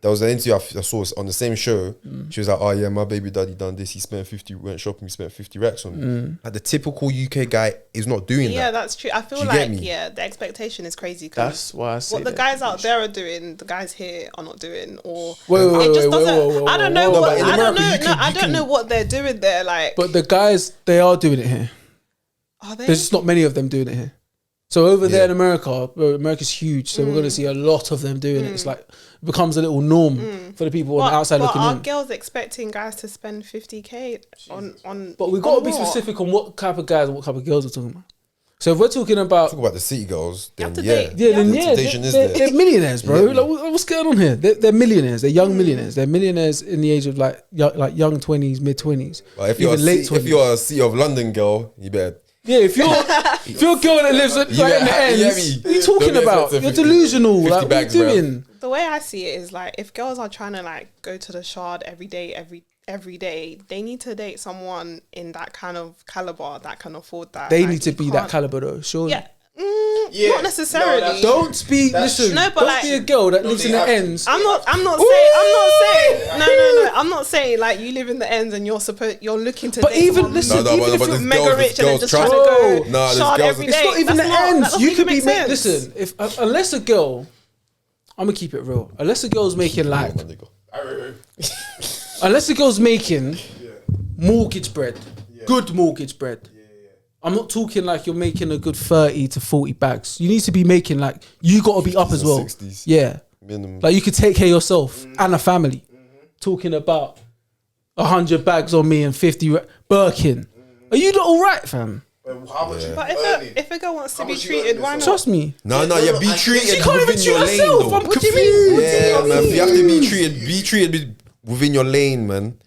There was an interview I saw on the same show. She was like, "Oh yeah, my baby daddy done this. He spent 50. Went shopping. He spent 50 racks on me." Like the typical UK guy is not doing that. Yeah, that's true. I feel like the expectation is crazy. That's why I say what the guys out there are doing, the guys here are not doing. Or wait, I don't know. I don't know what they're doing there. Like, but the guys, they are doing it here. Are they? There's just not many of them doing it here. So over there in America, America's huge, so we're going to see a lot of them doing it. It's like, it becomes a little norm for the people on the outside looking in. But are girls expecting guys to spend 50k on? But we've got to be specific on what type of guys and what type of girls we're talking about. So if we're talking about the City Girls, then they're millionaires, bro. Like, what's going on here? They're millionaires. They're young millionaires. They're millionaires in the age of like young 20s, mid 20s. Well, if you're a City of London girl, you better. Yeah, if you're a girl that lives right in the ends, what are you talking about? You're delusional. Like, what are you doing? The way I see it is like, if girls are trying to like go to the Shard every day, they need to date someone in that kind of caliber that can afford that. They need to be that caliber though, surely. Yeah. Not necessarily. No, don't speak. Listen, no, but don't be a girl that lives in the ends. I'm not saying like you live in the ends and you're looking to. But even listen, even if you're mega rich and just trying to go Shard every day, it's not even the ends. You could be listen. If unless a girl, I'm gonna keep it real. Unless a girl's making like, unless a girl's making mortgage bread, good mortgage bread. I'm not talking like you're making a good 30 to 40 bags. You need to be making like, you got to be up as well. 60s. Yeah. Minimum. Like you could take care of yourself and a family. Talking about 100 bags on me and 50 Birkin. Are you not all right, fam? How much? But if a girl wants to be treated, why not? Trust me. No, be treated. She can't even treat your herself. lane, I'm confused. Yeah, man. You have to be treated within your lane, man.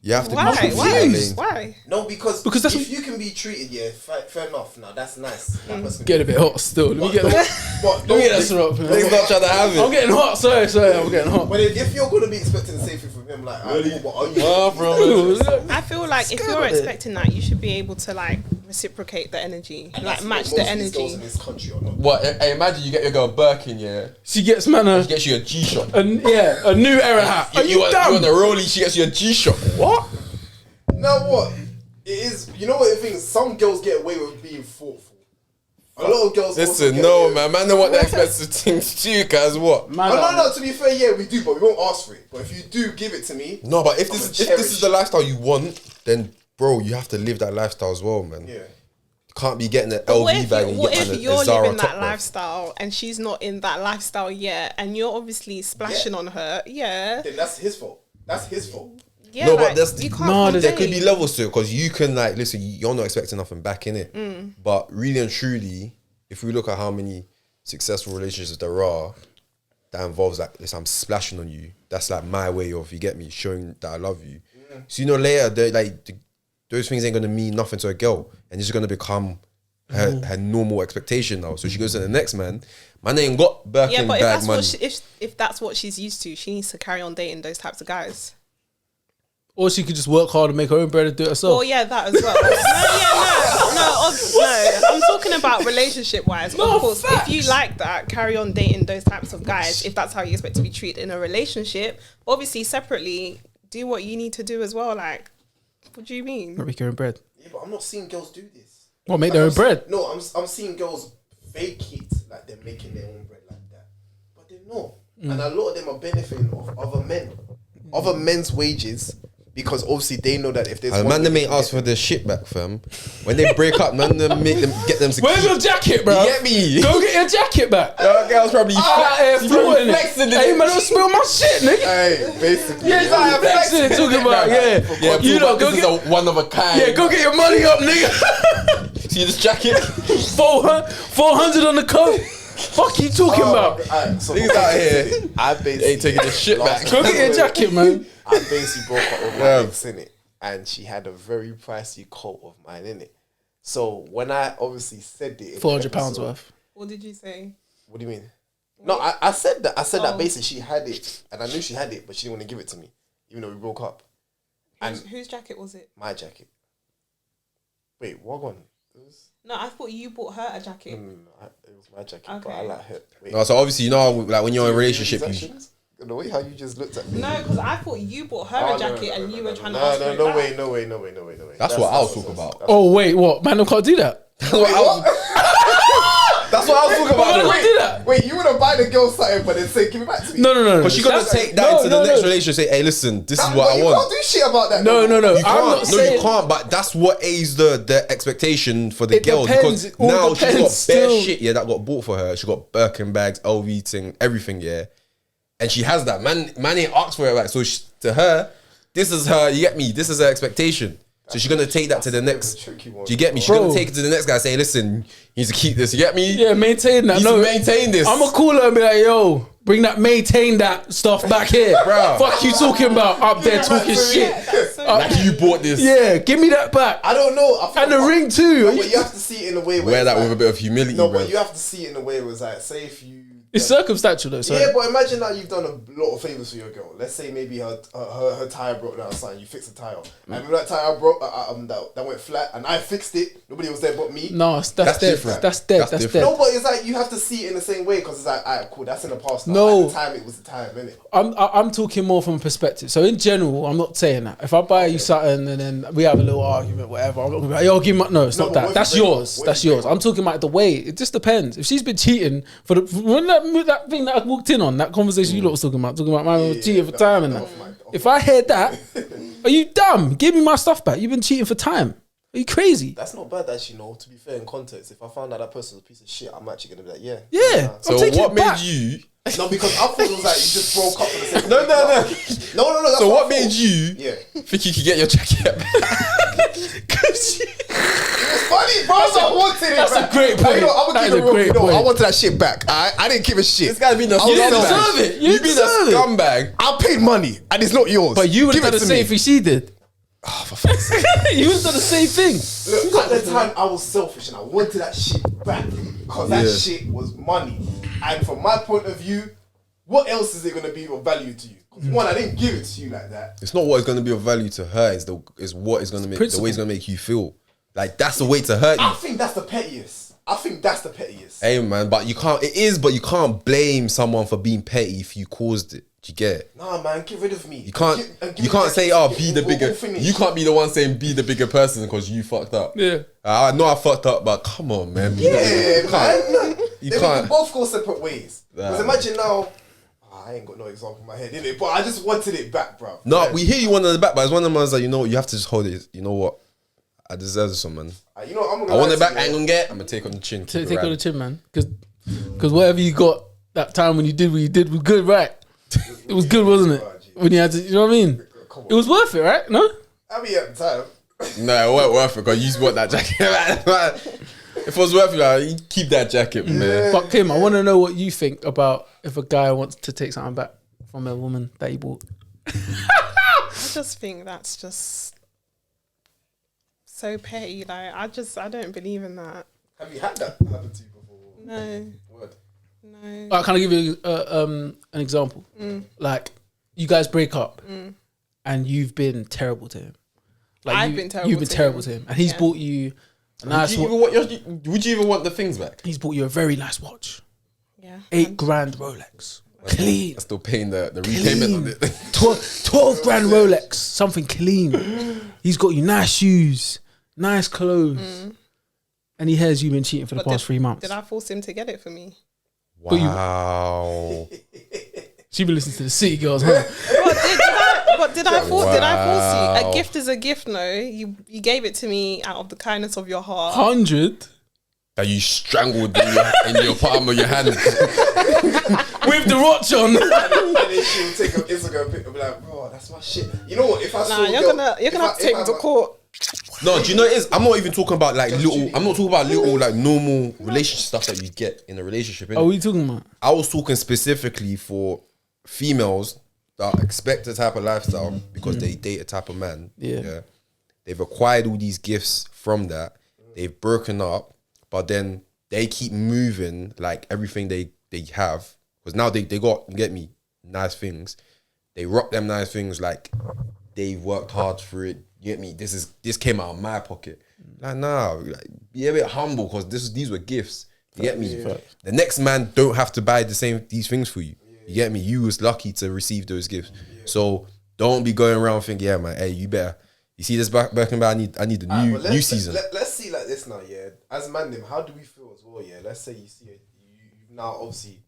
You have to be confused. Why? No, because that's if you can be treated, fair enough. Now that's nice. Get a bit hot still. Let me get that syrup. Let's not try to have it. I'm getting hot. Sorry. I'm getting hot. But if you're gonna be expecting the same thing from him, like, what are you? Bro. I feel like if you're expecting that, you should be able to like reciprocate the energy, And like that's match what the most of these girls energy. in this country are not. What? Hey, imagine you get your girl Birkin, yeah. She gets man She gets you a G-Shock. a new era hat. Are you want dumb? a rollie, she gets you a G-Shock. What? Now what? It is. You know what the thing is? Some girls get away with being thoughtful. A lot of girls. also Listen, get no, away with- man don't want the expensive things too, cause what? Man, No. To be fair, yeah, we do, but we won't ask for it. But if you do give it to me, No, but if I'm this gonna is the lifestyle you want, then bro, you have to live that lifestyle as well, man. yeah. You can't be getting an But LV bag and what getting if a you're Zara living top, that bro. lifestyle and she's not in that lifestyle yet, and you're obviously splashing on her? Yeah, Then that's his fault. That's his fault. yeah. No, but like, there's- you can't. No, There could be complain. levels to it because you can like listen. You're not expecting nothing back in it, but really and truly, if we look at how many successful relationships there are that involves like, listen, I'm splashing on you. That's like my way of, you get me, showing that I love you. So later, those things ain't gonna mean nothing to a girl, and it's gonna become her normal expectation now. So she goes to the next man. Man ain't got Birkin Yeah, but bag money. if that's what she's used to, she needs to carry on dating those types of guys. Or she could just work hard and make her own bread and do it herself. Well, yeah, that as well. No. I'm talking about relationship wise. No, Of course, facts. if you like that, carry on dating those types of guys. If that's how you expect to be treated in a relationship, obviously separately, do what you need to do as well. Like, what do you mean? Make her own bread. Yeah, but I'm not seeing girls do this. Well, make their own bread. No, I'm seeing girls fake it like they're making their own bread like that, but they're not. And a lot of them are benefiting off other men's wages, because obviously they know that if there's And one man, they way may to ask get- for their shit back, fam. When they break up, man, they make them get them to Where's keep. your jacket, bro? You get me? Go get your jacket back. Your girl's probably Out here she's probably flaunting flexing it. in Hey, it. man, don't spill my shit, nigga. Hey, basically, Yeah, yeah. it's flexing it, talking about, yeah. Yeah, You know, go this get, is a one of a kind. yeah, go get your money up, nigga. See this jacket? 400 on the coat. Fuck you talking about? Alright, so Niggas out here I basically ain't taking the shit back. Go get your jacket, man. I basically broke up with my ex, innit? And she had a very pricey coat of mine, innit? So when I obviously said it, in the £400 episode- worth. What did you say? What do you mean? No, I said that. I said that Oh. basically she had it, and I knew she had it, but she didn't want to give it to me, even though we broke up. And Whose jacket was it? my jacket. Wait, what one? No, I thought you bought her a jacket. It was my jacket, but Okay. I like her. Wait, No, so obviously, like when you're in a relationship, you, actions? The way how you just looked at me. No, because I thought you bought her Oh, a jacket and you were trying to no, ask no, for no, it way, back. no way, no way. that's what I was talking about. Oh, wait, what? Man, can't do that. That's what I was talking Man, about. can't do that. Wait, you would have buy the girl something, but then say, give it back to me. No. But she gonna That's- take that into the next no. relationship. Say, hey, listen, this is But what I you want. can't do shit about that. No. You I'm not can't. No, saying. you can't. But that's what aids the expectation for the It girl, depends. because It all now she's got bare depends still. shit, yeah, that got bought for her. She got Birkin bags, LV thing, everything, yeah, and she has that. Man ain't asked for it, right? So to her, this is her. You get me? This is her expectation. So she's gonna take that to the next. tricky one. Do you get me? She's Bro. gonna take it to the next guy. Say, listen, you need to keep this. You get me? Yeah, maintain that. You No, need to maintain this. I'm gonna call her and be like, yo, maintain that stuff back here. Bruh. Fuck you talking about up there talking shit. That's so like you bought this. Yeah, give me that back. I don't know. I feel And the like- ring too. No, but you have to see it in a way where Wear it's that like, with a bit of humility, No, bro. but you have to see it in a way where it's like, say if you. It's circumstantial though. So Yeah, but imagine that you've done a lot of favors for your girl. Let's say maybe her tire broke down or something. You fixed the tire, and when that tire broke, that went flat, and I fixed it. Nobody was there but me. no, that's That's dead. different. That's dead. That's That's different. dead. No, but it's like you have to see it in the same way because it's like, alright, cool, that's in the past now. No. At the time, it was the time, innit? I'm talking more from a perspective. So in general, I'm not saying that. If I buy you something and then we have a little argument, whatever, I'm not gonna be like, yo, give me. No, it's No, not but that. what That's if you break yours. up? That's What if you yours. break I'm talking about the way. It just depends. If she's been cheating when that thing that I walked in on, that conversation you lot was talking about man was cheating for time and that. If I heard that, are you dumb? Give me my stuff back. You've been cheating for time. Are you crazy? That's not bad, actually, no. To be fair, in context, if I found out that person was a piece of shit, I'm actually gonna be like, yeah. Yeah. Nah. So I'm taking what it made back. you? No, because I thought it was like you just broke up for the sake of No. breaking up. No. That's So I what thought. made you Yeah. think you could get your jacket back? It's funny, bro. I wanted it That's back. a great point. I'm gonna That keep is it a real. great You know, I point. wanted that shit back. I didn't give a shit. This guy's been a You didn't scumbag. deserve it. You You've been a deserve it. scumbag. I paid money and it's not yours. But you would Give have done it the to same me. thing she did. Oh, for fuck's sake. You would have done the same thing. Look, at the time, I was selfish and I wanted that shit back because that shit was money. And from my point of view, what else is it going to be of value to you? 'Cause one, I didn't give it to you like that. It's not what is going to be of value to her. It's what is going to make the way it's going to make you feel. Like that's the way to hurt you. I think that's the pettiest. Hey man, but you can't blame someone for being petty if you caused it. Do you get it? Nah, man, get rid of me. You can't say, be the bigger. You can't be the one saying be the bigger person because you fucked up. Yeah. I know I fucked up, but come on, man. Yeah, man. You Then can't. we can both go separate ways. Because Nah. imagine now, I ain't got no example in my head, innit? But I just wanted it back, bro. No, we hear you one on the back, but it's one of the ones that, you know, you have to just hold it. You know what? I deserve this one, man. You know, I'm gonna I want lie it back. to I you, ain't gonna get. I'm gonna take on the chin. Take on the chin, man. Because whatever you got that time when you did what you did was good, right? It was good, wasn't it? When you had to, you know what I mean? It was worth it, right? No? I mean, at the time. No, it weren't worth it because you just want that jacket. If it was worth it, like, you keep that jacket, man. But Kim, I want to know what you think about if a guy wants to take something back from a woman that he bought. I just think that's just so petty. Like I don't believe in that. Have you had that happen to you before? No. Word. No. Can I give you an example? Like, you guys break up and you've been terrible to him. Like I've been terrible You've been to terrible him. to him. And he's bought you a nice watch. Would you even want the things back? He's bought you a very nice watch. Yeah. $8 grand Rolex. Clean. I'm still paying the repayment on it. 12 grand Rolex. Something clean. He's got you nice shoes, nice clothes. And he hears you've been cheating for the past 3 months. Did I force him to get it for me? Wow. She been listening to the City Girls, huh? Did I force you? A gift is a gift, no. You gave it to me out of the kindness of your heart. 100 That you strangled in your palm of your hand. with the watch on. And then she'll take an Instagram pic and be like, bro, that's my shit. You know what? If I saw You're gonna have to take me to court. No, do you know what it is? I'm not even talking about like little. I'm not talking about little like normal relationship stuff that you get in a relationship. Oh, what are you talking about? I was talking specifically for females that expect a type of lifestyle because they date a type of man. Yeah. They've acquired all these gifts from that. They've broken up, but then they keep moving like everything they have. Because now they got, get me, nice things. They rock them nice things like they've worked hard for it. You get me? This came out of my pocket. Like, nah, like, be a bit humble because these were gifts. You get me? Yeah. The next man don't have to buy these things for you. You get me? You was lucky to receive those gifts. Yeah. So don't be going around thinking, yeah, man, hey, you better. You see this Birkin bag? I need a new season. Let's see like this now, yeah. As man, how do we feel as well, yeah? Let's say you see it, you now obviously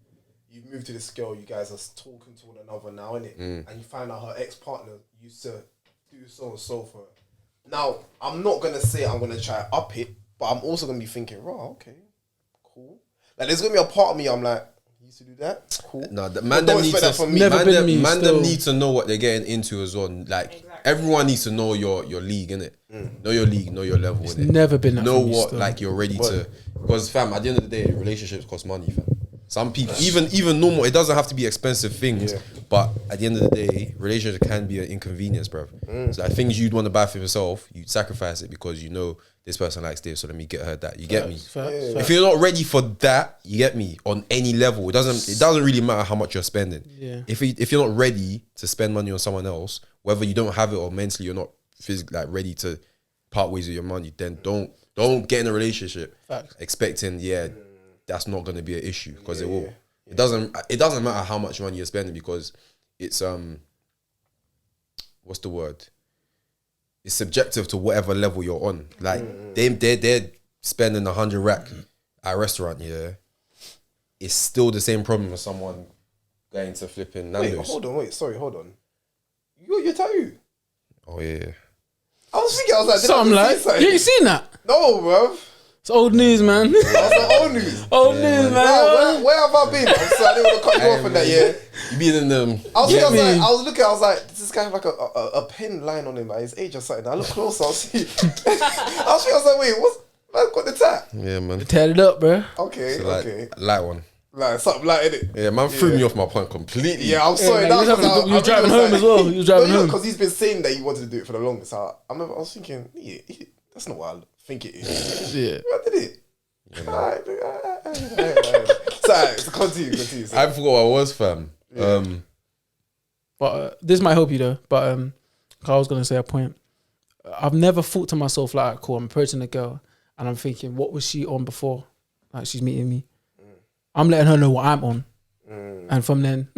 you've moved to this girl, you guys are talking to one another now, innit? And you find out her ex-partner used to do so and so for her. Now, I'm not gonna say I'm gonna try to up it, but I'm also gonna be thinking, right, okay, cool. Like there's gonna be a part of me, I'm like, used to do that? Cool. No, the man them need to know what they're getting into as well. Like everyone needs to know your league, innit? Know your league, know your level. It's never been that. Know what like you're ready to. Because fam, at the end of the day, relationships cost money, fam. Some people, even normal, it doesn't have to be expensive things, but at the end of the day, relationship can be an inconvenience, bro. So like things you'd want to buy for yourself, you'd sacrifice it because you know this person likes this, so let me get her that. You get me? If you're not ready for that, you get me, on any level, it doesn't really matter how much you're spending. Yeah. If you're not ready to spend money on someone else, whether you don't have it or mentally you're not physically like ready to part ways with your money, then don't get in a relationship expecting that's not going to be an issue because it will. It doesn't matter how much money you're spending because it's what's the word? It's subjective to whatever level you're on. Like they're spending 100 rack at a restaurant. Yeah, it's still the same problem as someone going to flipping Nando's. Hold on. You're tattoo. Oh yeah. I was thinking, I was like, something like you ain't seen that? No, bro. It's old news, man. That's the old news. Old news, man. Wow, where have I been? I'm sorry, I didn't want to cut you off on that, yeah. You been in them. I was looking, I was like, does this guy have like a pen line on him at his age or something? I look closer, I was like, wait, what's man got the tat? Yeah, man. Tatted it up, bro. Okay, So, okay. Light one. Like something like it. Yeah, man threw me off my point completely. Yeah, I'm sorry. You was driving home as well. You was driving home. Because he's been saying that he wanted to do it for the longest. I was thinking, that's not what I think it is. Yeah. I did it. Alright. So continue. I forgot what I was, fam. But this might help you though. But I was gonna say a point. I've never thought to myself like, alright, cool, I'm approaching a girl and I'm thinking, what was she on before? Like she's meeting me. I'm letting her know what I'm on. And from then,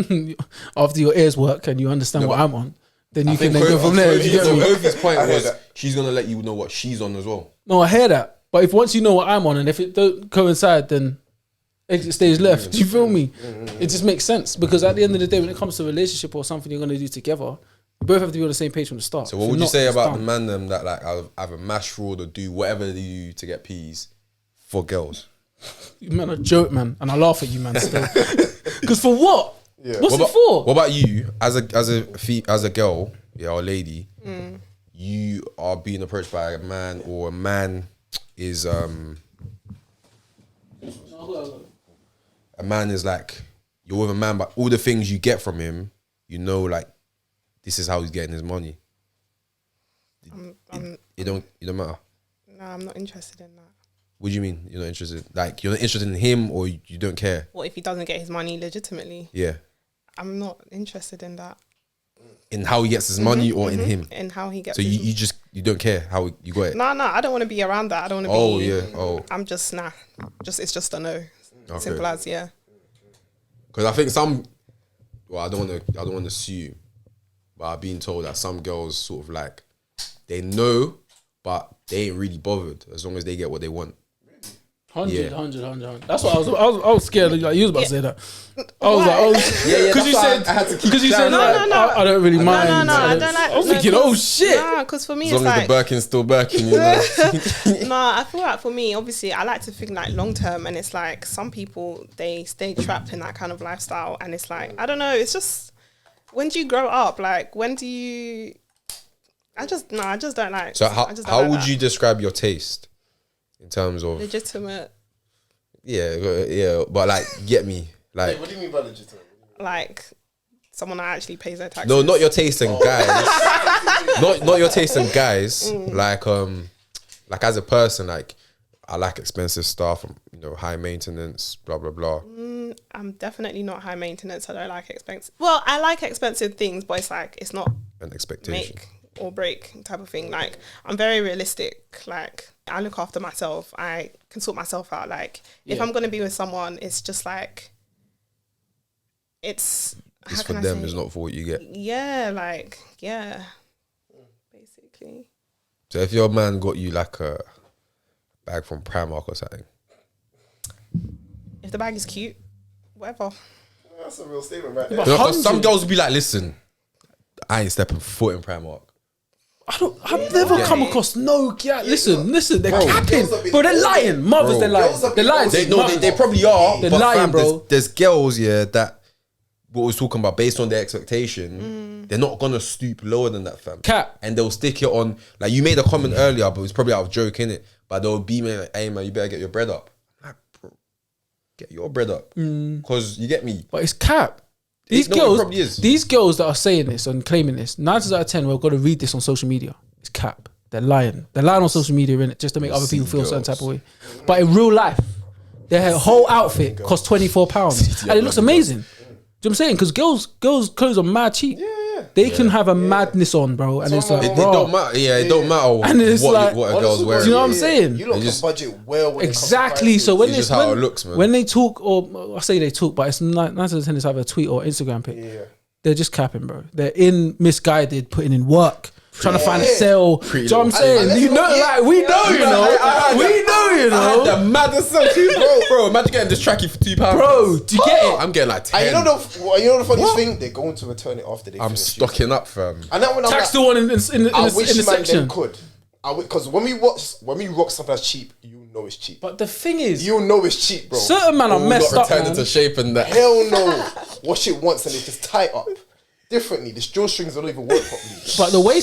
after your ears work and you understand what I'm on, then you can then go from there. Kofi's point was she's gonna let you know what she's on as well. No, I hear that. But if once you know what I'm on and if it don't coincide, then exit stage left. Do you feel me? It just makes sense because at the end of the day, when it comes to a relationship or something you're gonna do together, you both have to be on the same page from the start. So what would you say about the man them that like either mash fraud or do whatever they do to get peas for girls? You man a joke, man, and I laugh at you, man. Still, because for what? Yeah. What's it for? What about you as a girl, yeah, or lady? You are being approached by a man, or a man is a man is like you're with a man, but all the things you get from him, you know, like this is how he's getting his money. It don't matter. No, I'm not interested in that. What do you mean you're not interested? Like you're not interested in him, or you don't care? What if he doesn't get his money legitimately? Yeah. I'm not interested in that. In how he gets his money, or in him? In how he gets. So you don't care how you got it? No, I don't want to be around that. I don't want to be. Oh. I'm just it's just a no. Okay. Simple as yeah. Because I think I don't want to sue you, but I've been told that some girls sort of like they know, but they ain't really bothered as long as they get what they want. 100. That's what I was scared. Like you was about to say that. I was like, because you said, no. I don't really mind. No, I don't like. I was thinking, oh shit. Nah, because for me, as long it's as like the Birkin's still Birkin, you know. No, I feel like for me, obviously, I like to think like long term, and it's like some people they stay trapped in that kind of lifestyle, and it's like I don't know. It's just when do you grow up? Like when do you? I just don't like. So how would you describe your taste? In terms of legitimate, yeah, but like, get me, like, what do you mean by legitimate? Like someone that actually pays their taxes. No, not your taste in guys, not your taste in guys. Like as a person, like I like expensive stuff, high maintenance, blah blah blah. I'm definitely not high maintenance. I don't like expensive. Well, I like expensive things, but it's like it's not an expectation. Make or break type of thing. Like I'm very realistic. Like I look after myself. I can sort myself out. Like if I'm gonna be with someone, it's just like it's for them. It's not for what you get. Yeah, basically. So if your man got you like a bag from Primark or something, if the bag is cute, whatever. That's a real statement, right? Because some girls will be like, listen, I ain't stepping foot in Primark. I've never come across no cat. Listen, they're capping, bro. They're lying, mothers. They're lying. They're lying. They probably are. They're lying, bro. There's girls, that what we was talking about based on their expectation, they're not gonna stoop lower than that, fam. Cap, and they'll stick it on. Like you made a comment earlier, but it was probably out of joke, innit? But they'll be like, "Hey man, you better get your bread up." Like, bro, get your bread up, cause you get me. But it's cap. These girls that are saying this and claiming this, 9 times out of 10, we've got to read this on social media. It's cap. They're lying. They're lying on social media, innit, just to make other people feel a certain type of way. But in real life, their whole outfit costs £24, and it looks amazing. Do you know what I'm saying? Because girls' clothes are mad cheap. They can have a madness on, bro, and it's like, it don't matter. It don't matter and it's what a girl's wearing. Do you know what I'm saying? You lot can budget well. When exactly. So when it's just how it looks, man. When they talk, or I say they talk, but it's 9 times out of 10 it's either a tweet or Instagram pic. Yeah. They're just capping, bro. They're misguided, putting in work, trying to find a sale. Do you know what I'm saying? You know, like we know, you know. We know, you know. The maddest sale too, bro. Imagine getting this trackie for £2. Bro, do you get it? I'm getting like 10. And you know the funniest thing? They're going to return it after they. I'm stocking up, fam. And that one, I'm tax the one in the section. Could. Because when we rock stuff that's cheap, you know it's cheap. But the thing is, you know it's cheap, bro. Certain man are messed up. Return into shape and that. Hell no. Wash it once and it just tie up differently. The drawstrings don't even work properly. But the way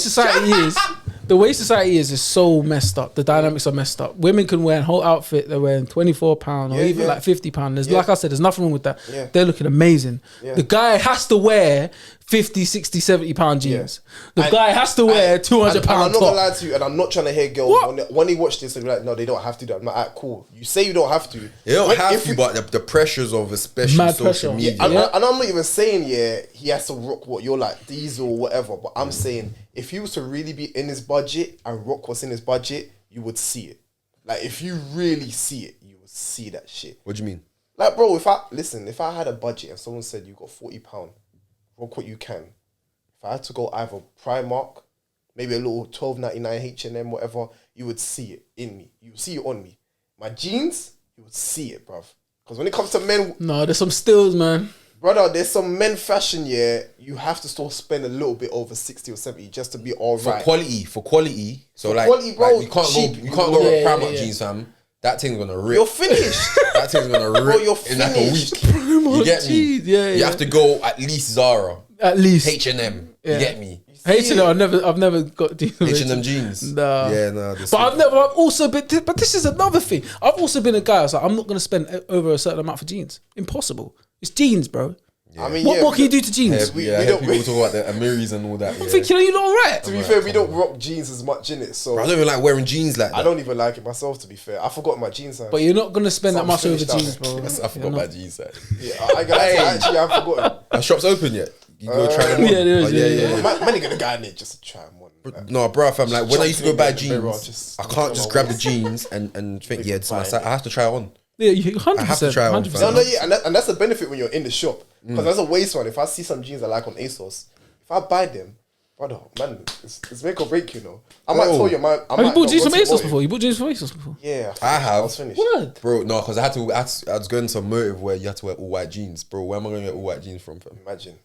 society is so messed up. The dynamics are messed up. Women can wear a whole outfit. They're wearing £24 or even like £50. There's like I said, there's nothing wrong with that. They're looking amazing. The guy has to wear 50, 60, 70 pound jeans. The guy has to wear 200 and pound I'm not gonna top. lie to you, and I'm not trying to hear girls when they watch this and be like, no, they don't have to do that. I'm like, alright, cool. You say you don't have to. You don't have to, but the pressures of especially Mad social pressure. media. And I'm not even saying he has to rock what you're like diesel or whatever, but I'm saying if he was to really be in his budget and rock what's in his budget, you would see it. Like if you really see it, you would see that shit. What do you mean? Like, bro, if I had a budget and someone said you got £40, rock what you can. If I had to go either Primark, maybe a little $12.99 H&M, whatever, you would see it in me. You would see it on me. My jeans, you would see it, bruv. Because when it comes to men, No, there's some stills, man. brother, there's some men fashion, you have to still spend a little bit over 60 or 70 just to be all right. For quality. So like, quality, bro, you can't cheap. go Primark jeans, fam. That thing's gonna rip. You're finished. That thing's gonna rip Bro, you're in like a finished. week. You get me? Jeez, yeah, You yeah. have to go at least Zara, At least. H&M. Yeah. You get me? H&M, I've never got H&M jeans. Nah. Yeah, no. But I've also been, but this is another thing. I've also been a guy who's like, I'm not going to spend over a certain amount for jeans. Impossible. It's jeans, bro. I mean, What more can you do to jeans? We don't people talk about the Amiris and all that. I'm thinking, you lot alright? To be fair, we don't rock jeans as much in it, so I don't even like wearing jeans like that. I don't even like it myself. To be fair, I forgot my jeans size. But you're not going to spend So that I'm much over finished jeans, out bro. I forgot my jeans size. Yeah, actually, I've forgotten. Are shops open yet? You go try them on. Yeah, there is, yeah. Man, ain't gonna go in there just to try them on. Like, No, bro, fam. Like when I used to go buy Jumping in the mirror, jeans, just I can't just grab the waist. jeans and think, yeah, this is my fine. size. I have to try it on. Yeah, you 100%. I have to try it on, 100%. fam. No, yeah, and that's the benefit when you're in the shop. Because as a waist one, if I see some jeans I like on ASOS, if I buy them, brother, man, it's make or break, you know. I might tell you, man. Have you bought jeans from ASOS before? You bought jeans from ASOS before? Yeah, I have. I was finished. What? Bro, no, because I was going to a motive where you had to wear all white jeans. Bro, where am I going to get all white jeans from, fam? Imagine.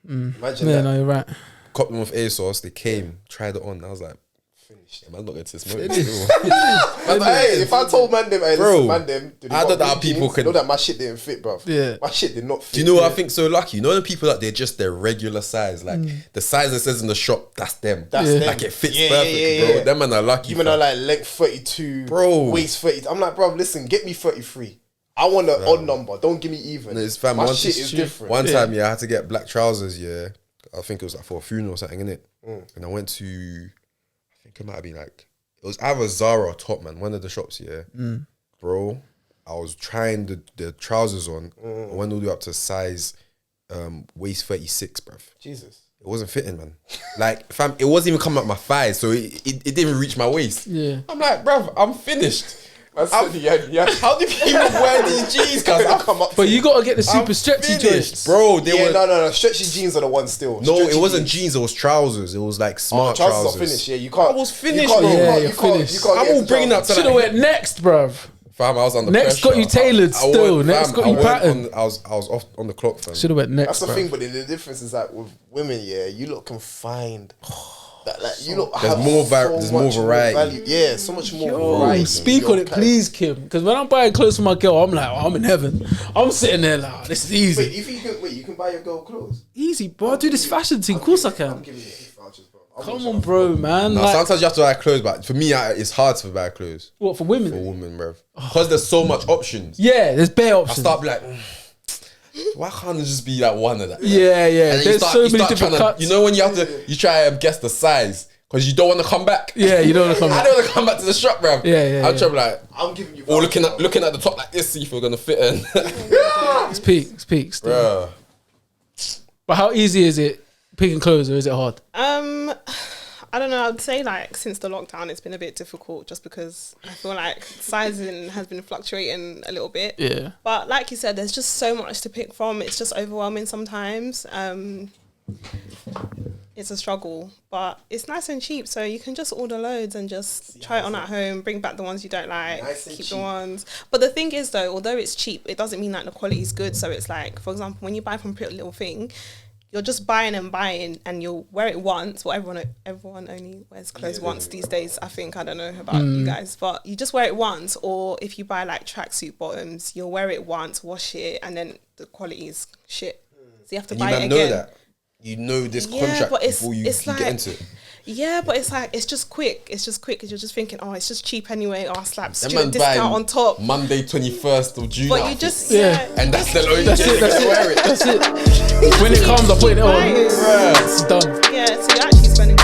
Imagine Yeah, that. no, you're right. Cop them off ASOS, they came, tried it on. I was like, Finished. I'm not going to this motive. Hey, if I told man them, hey, Bro, listen, man them, do they I got don't know how big people jeans? can- know that my shit didn't fit, bro. Yeah. My shit did not fit. Do you know what I think so lucky? You know the people that they're just their regular size, like the size that says in the shop, that's them. That's Yeah. them. Like it fits Yeah, perfectly, yeah, bro. yeah. Them man are lucky. Even fam. though like length 32, Bro. waist 30. I'm like, bro, listen, get me 33. I want an odd number. Don't give me even. No, it's fam, my one- shit is different. One time, I had to get black trousers. Yeah, I think it was like for a funeral or something, innit? And I went to, I think it might have been like, it was either Zara or Topman, one of the shops. Yeah, bro, I was trying the trousers on. I went all the way up to size waist 36, bruv. Jesus. It wasn't fitting, man. Like, fam, it wasn't even coming up my thighs, so it didn't even reach my waist. Yeah. I'm like, bruv, I'm finished. Yeah. How do people wear these jeans? Cause I come up. But you got to get the super I'm stretchy finished, joints. bro. They Yeah, were no. Stretchy jeans are the ones still. no, Stretchy it wasn't jeans. It was trousers. It was like smart Trousers trousers. are finished. Yeah, you can't. I was finished, You can't, bro. you Yeah, can't, you're you can't, finished. you can't I'm get all into bringing trousers. that to Should have went next, bruv. Fam, I was under Next pressure. got you tailored still. Next got you patterned. I was off on the clock, fam. Should have went next, That's the bruv. thing, but the difference is that with women, yeah, you lot can find that, like, you lot There's have more so more much variety. value. Yeah, so much more Oh, variety. speak on it, please, Kim. Because when I'm buying clothes for my girl, I'm like, oh, I'm in heaven. I'm sitting there like, oh, this is easy. Wait, if you can buy your girl clothes. Easy, bro. I do this fashion thing. Of course I I'm can. giving you gift vouchers, bro. I Come wish on, I- bro, man. No, Like, sometimes you have to buy clothes, but for me, it's hard to buy clothes what, for women? for women, bro. Because there's so much options. Yeah, there's bare I options. start be like, why can't it just be like one of that? Yeah, yeah. And then There's so many different trying to, cuts. you know when you have to, you try and guess the size because you don't want to come back. Yeah, you don't want to come I back. don't want to come back to the shop, bruv. Yeah, I'm trying to be like, I'm giving you. or vouchers, looking at the top like this, see if we're gonna fit in. It's peak. It's peak still. Bruh. But how easy is it picking clothes or is it hard? I don't know. I would say like since the lockdown, it's been a bit difficult just because I feel like sizing has been fluctuating a little bit. Yeah. But like you said, there's just so much to pick from. It's just overwhelming sometimes. It's a struggle, but it's nice and cheap. So you can just order loads and just try it on at home, bring back the ones you don't like, Nice and keep cheap. the ones. But the thing is though, although it's cheap, it doesn't mean that the quality is good. So it's like, for example, when you buy from Pretty Little Thing, you're just buying and you'll wear it once. Well, everyone only wears clothes once these days. I think, I don't know about you guys, but you just wear it once. Or if you buy like tracksuit bottoms, you'll wear it once, wash it, and then the quality is shit. So you have to And you buy it man again. know that. You know this Yeah, contract but before you it's get like- into it. Yeah, but it's like it's just quick. It's just quick because you're just thinking, oh, it's just cheap anyway. Oh, slap That student man discount buying on top. Monday 21st of June. But you outfits. just Yeah. and that's the only That's day it. you That's can wear it. it. That's it. When it comes, I put it on. Right. It's done. Yeah, so you're actually spending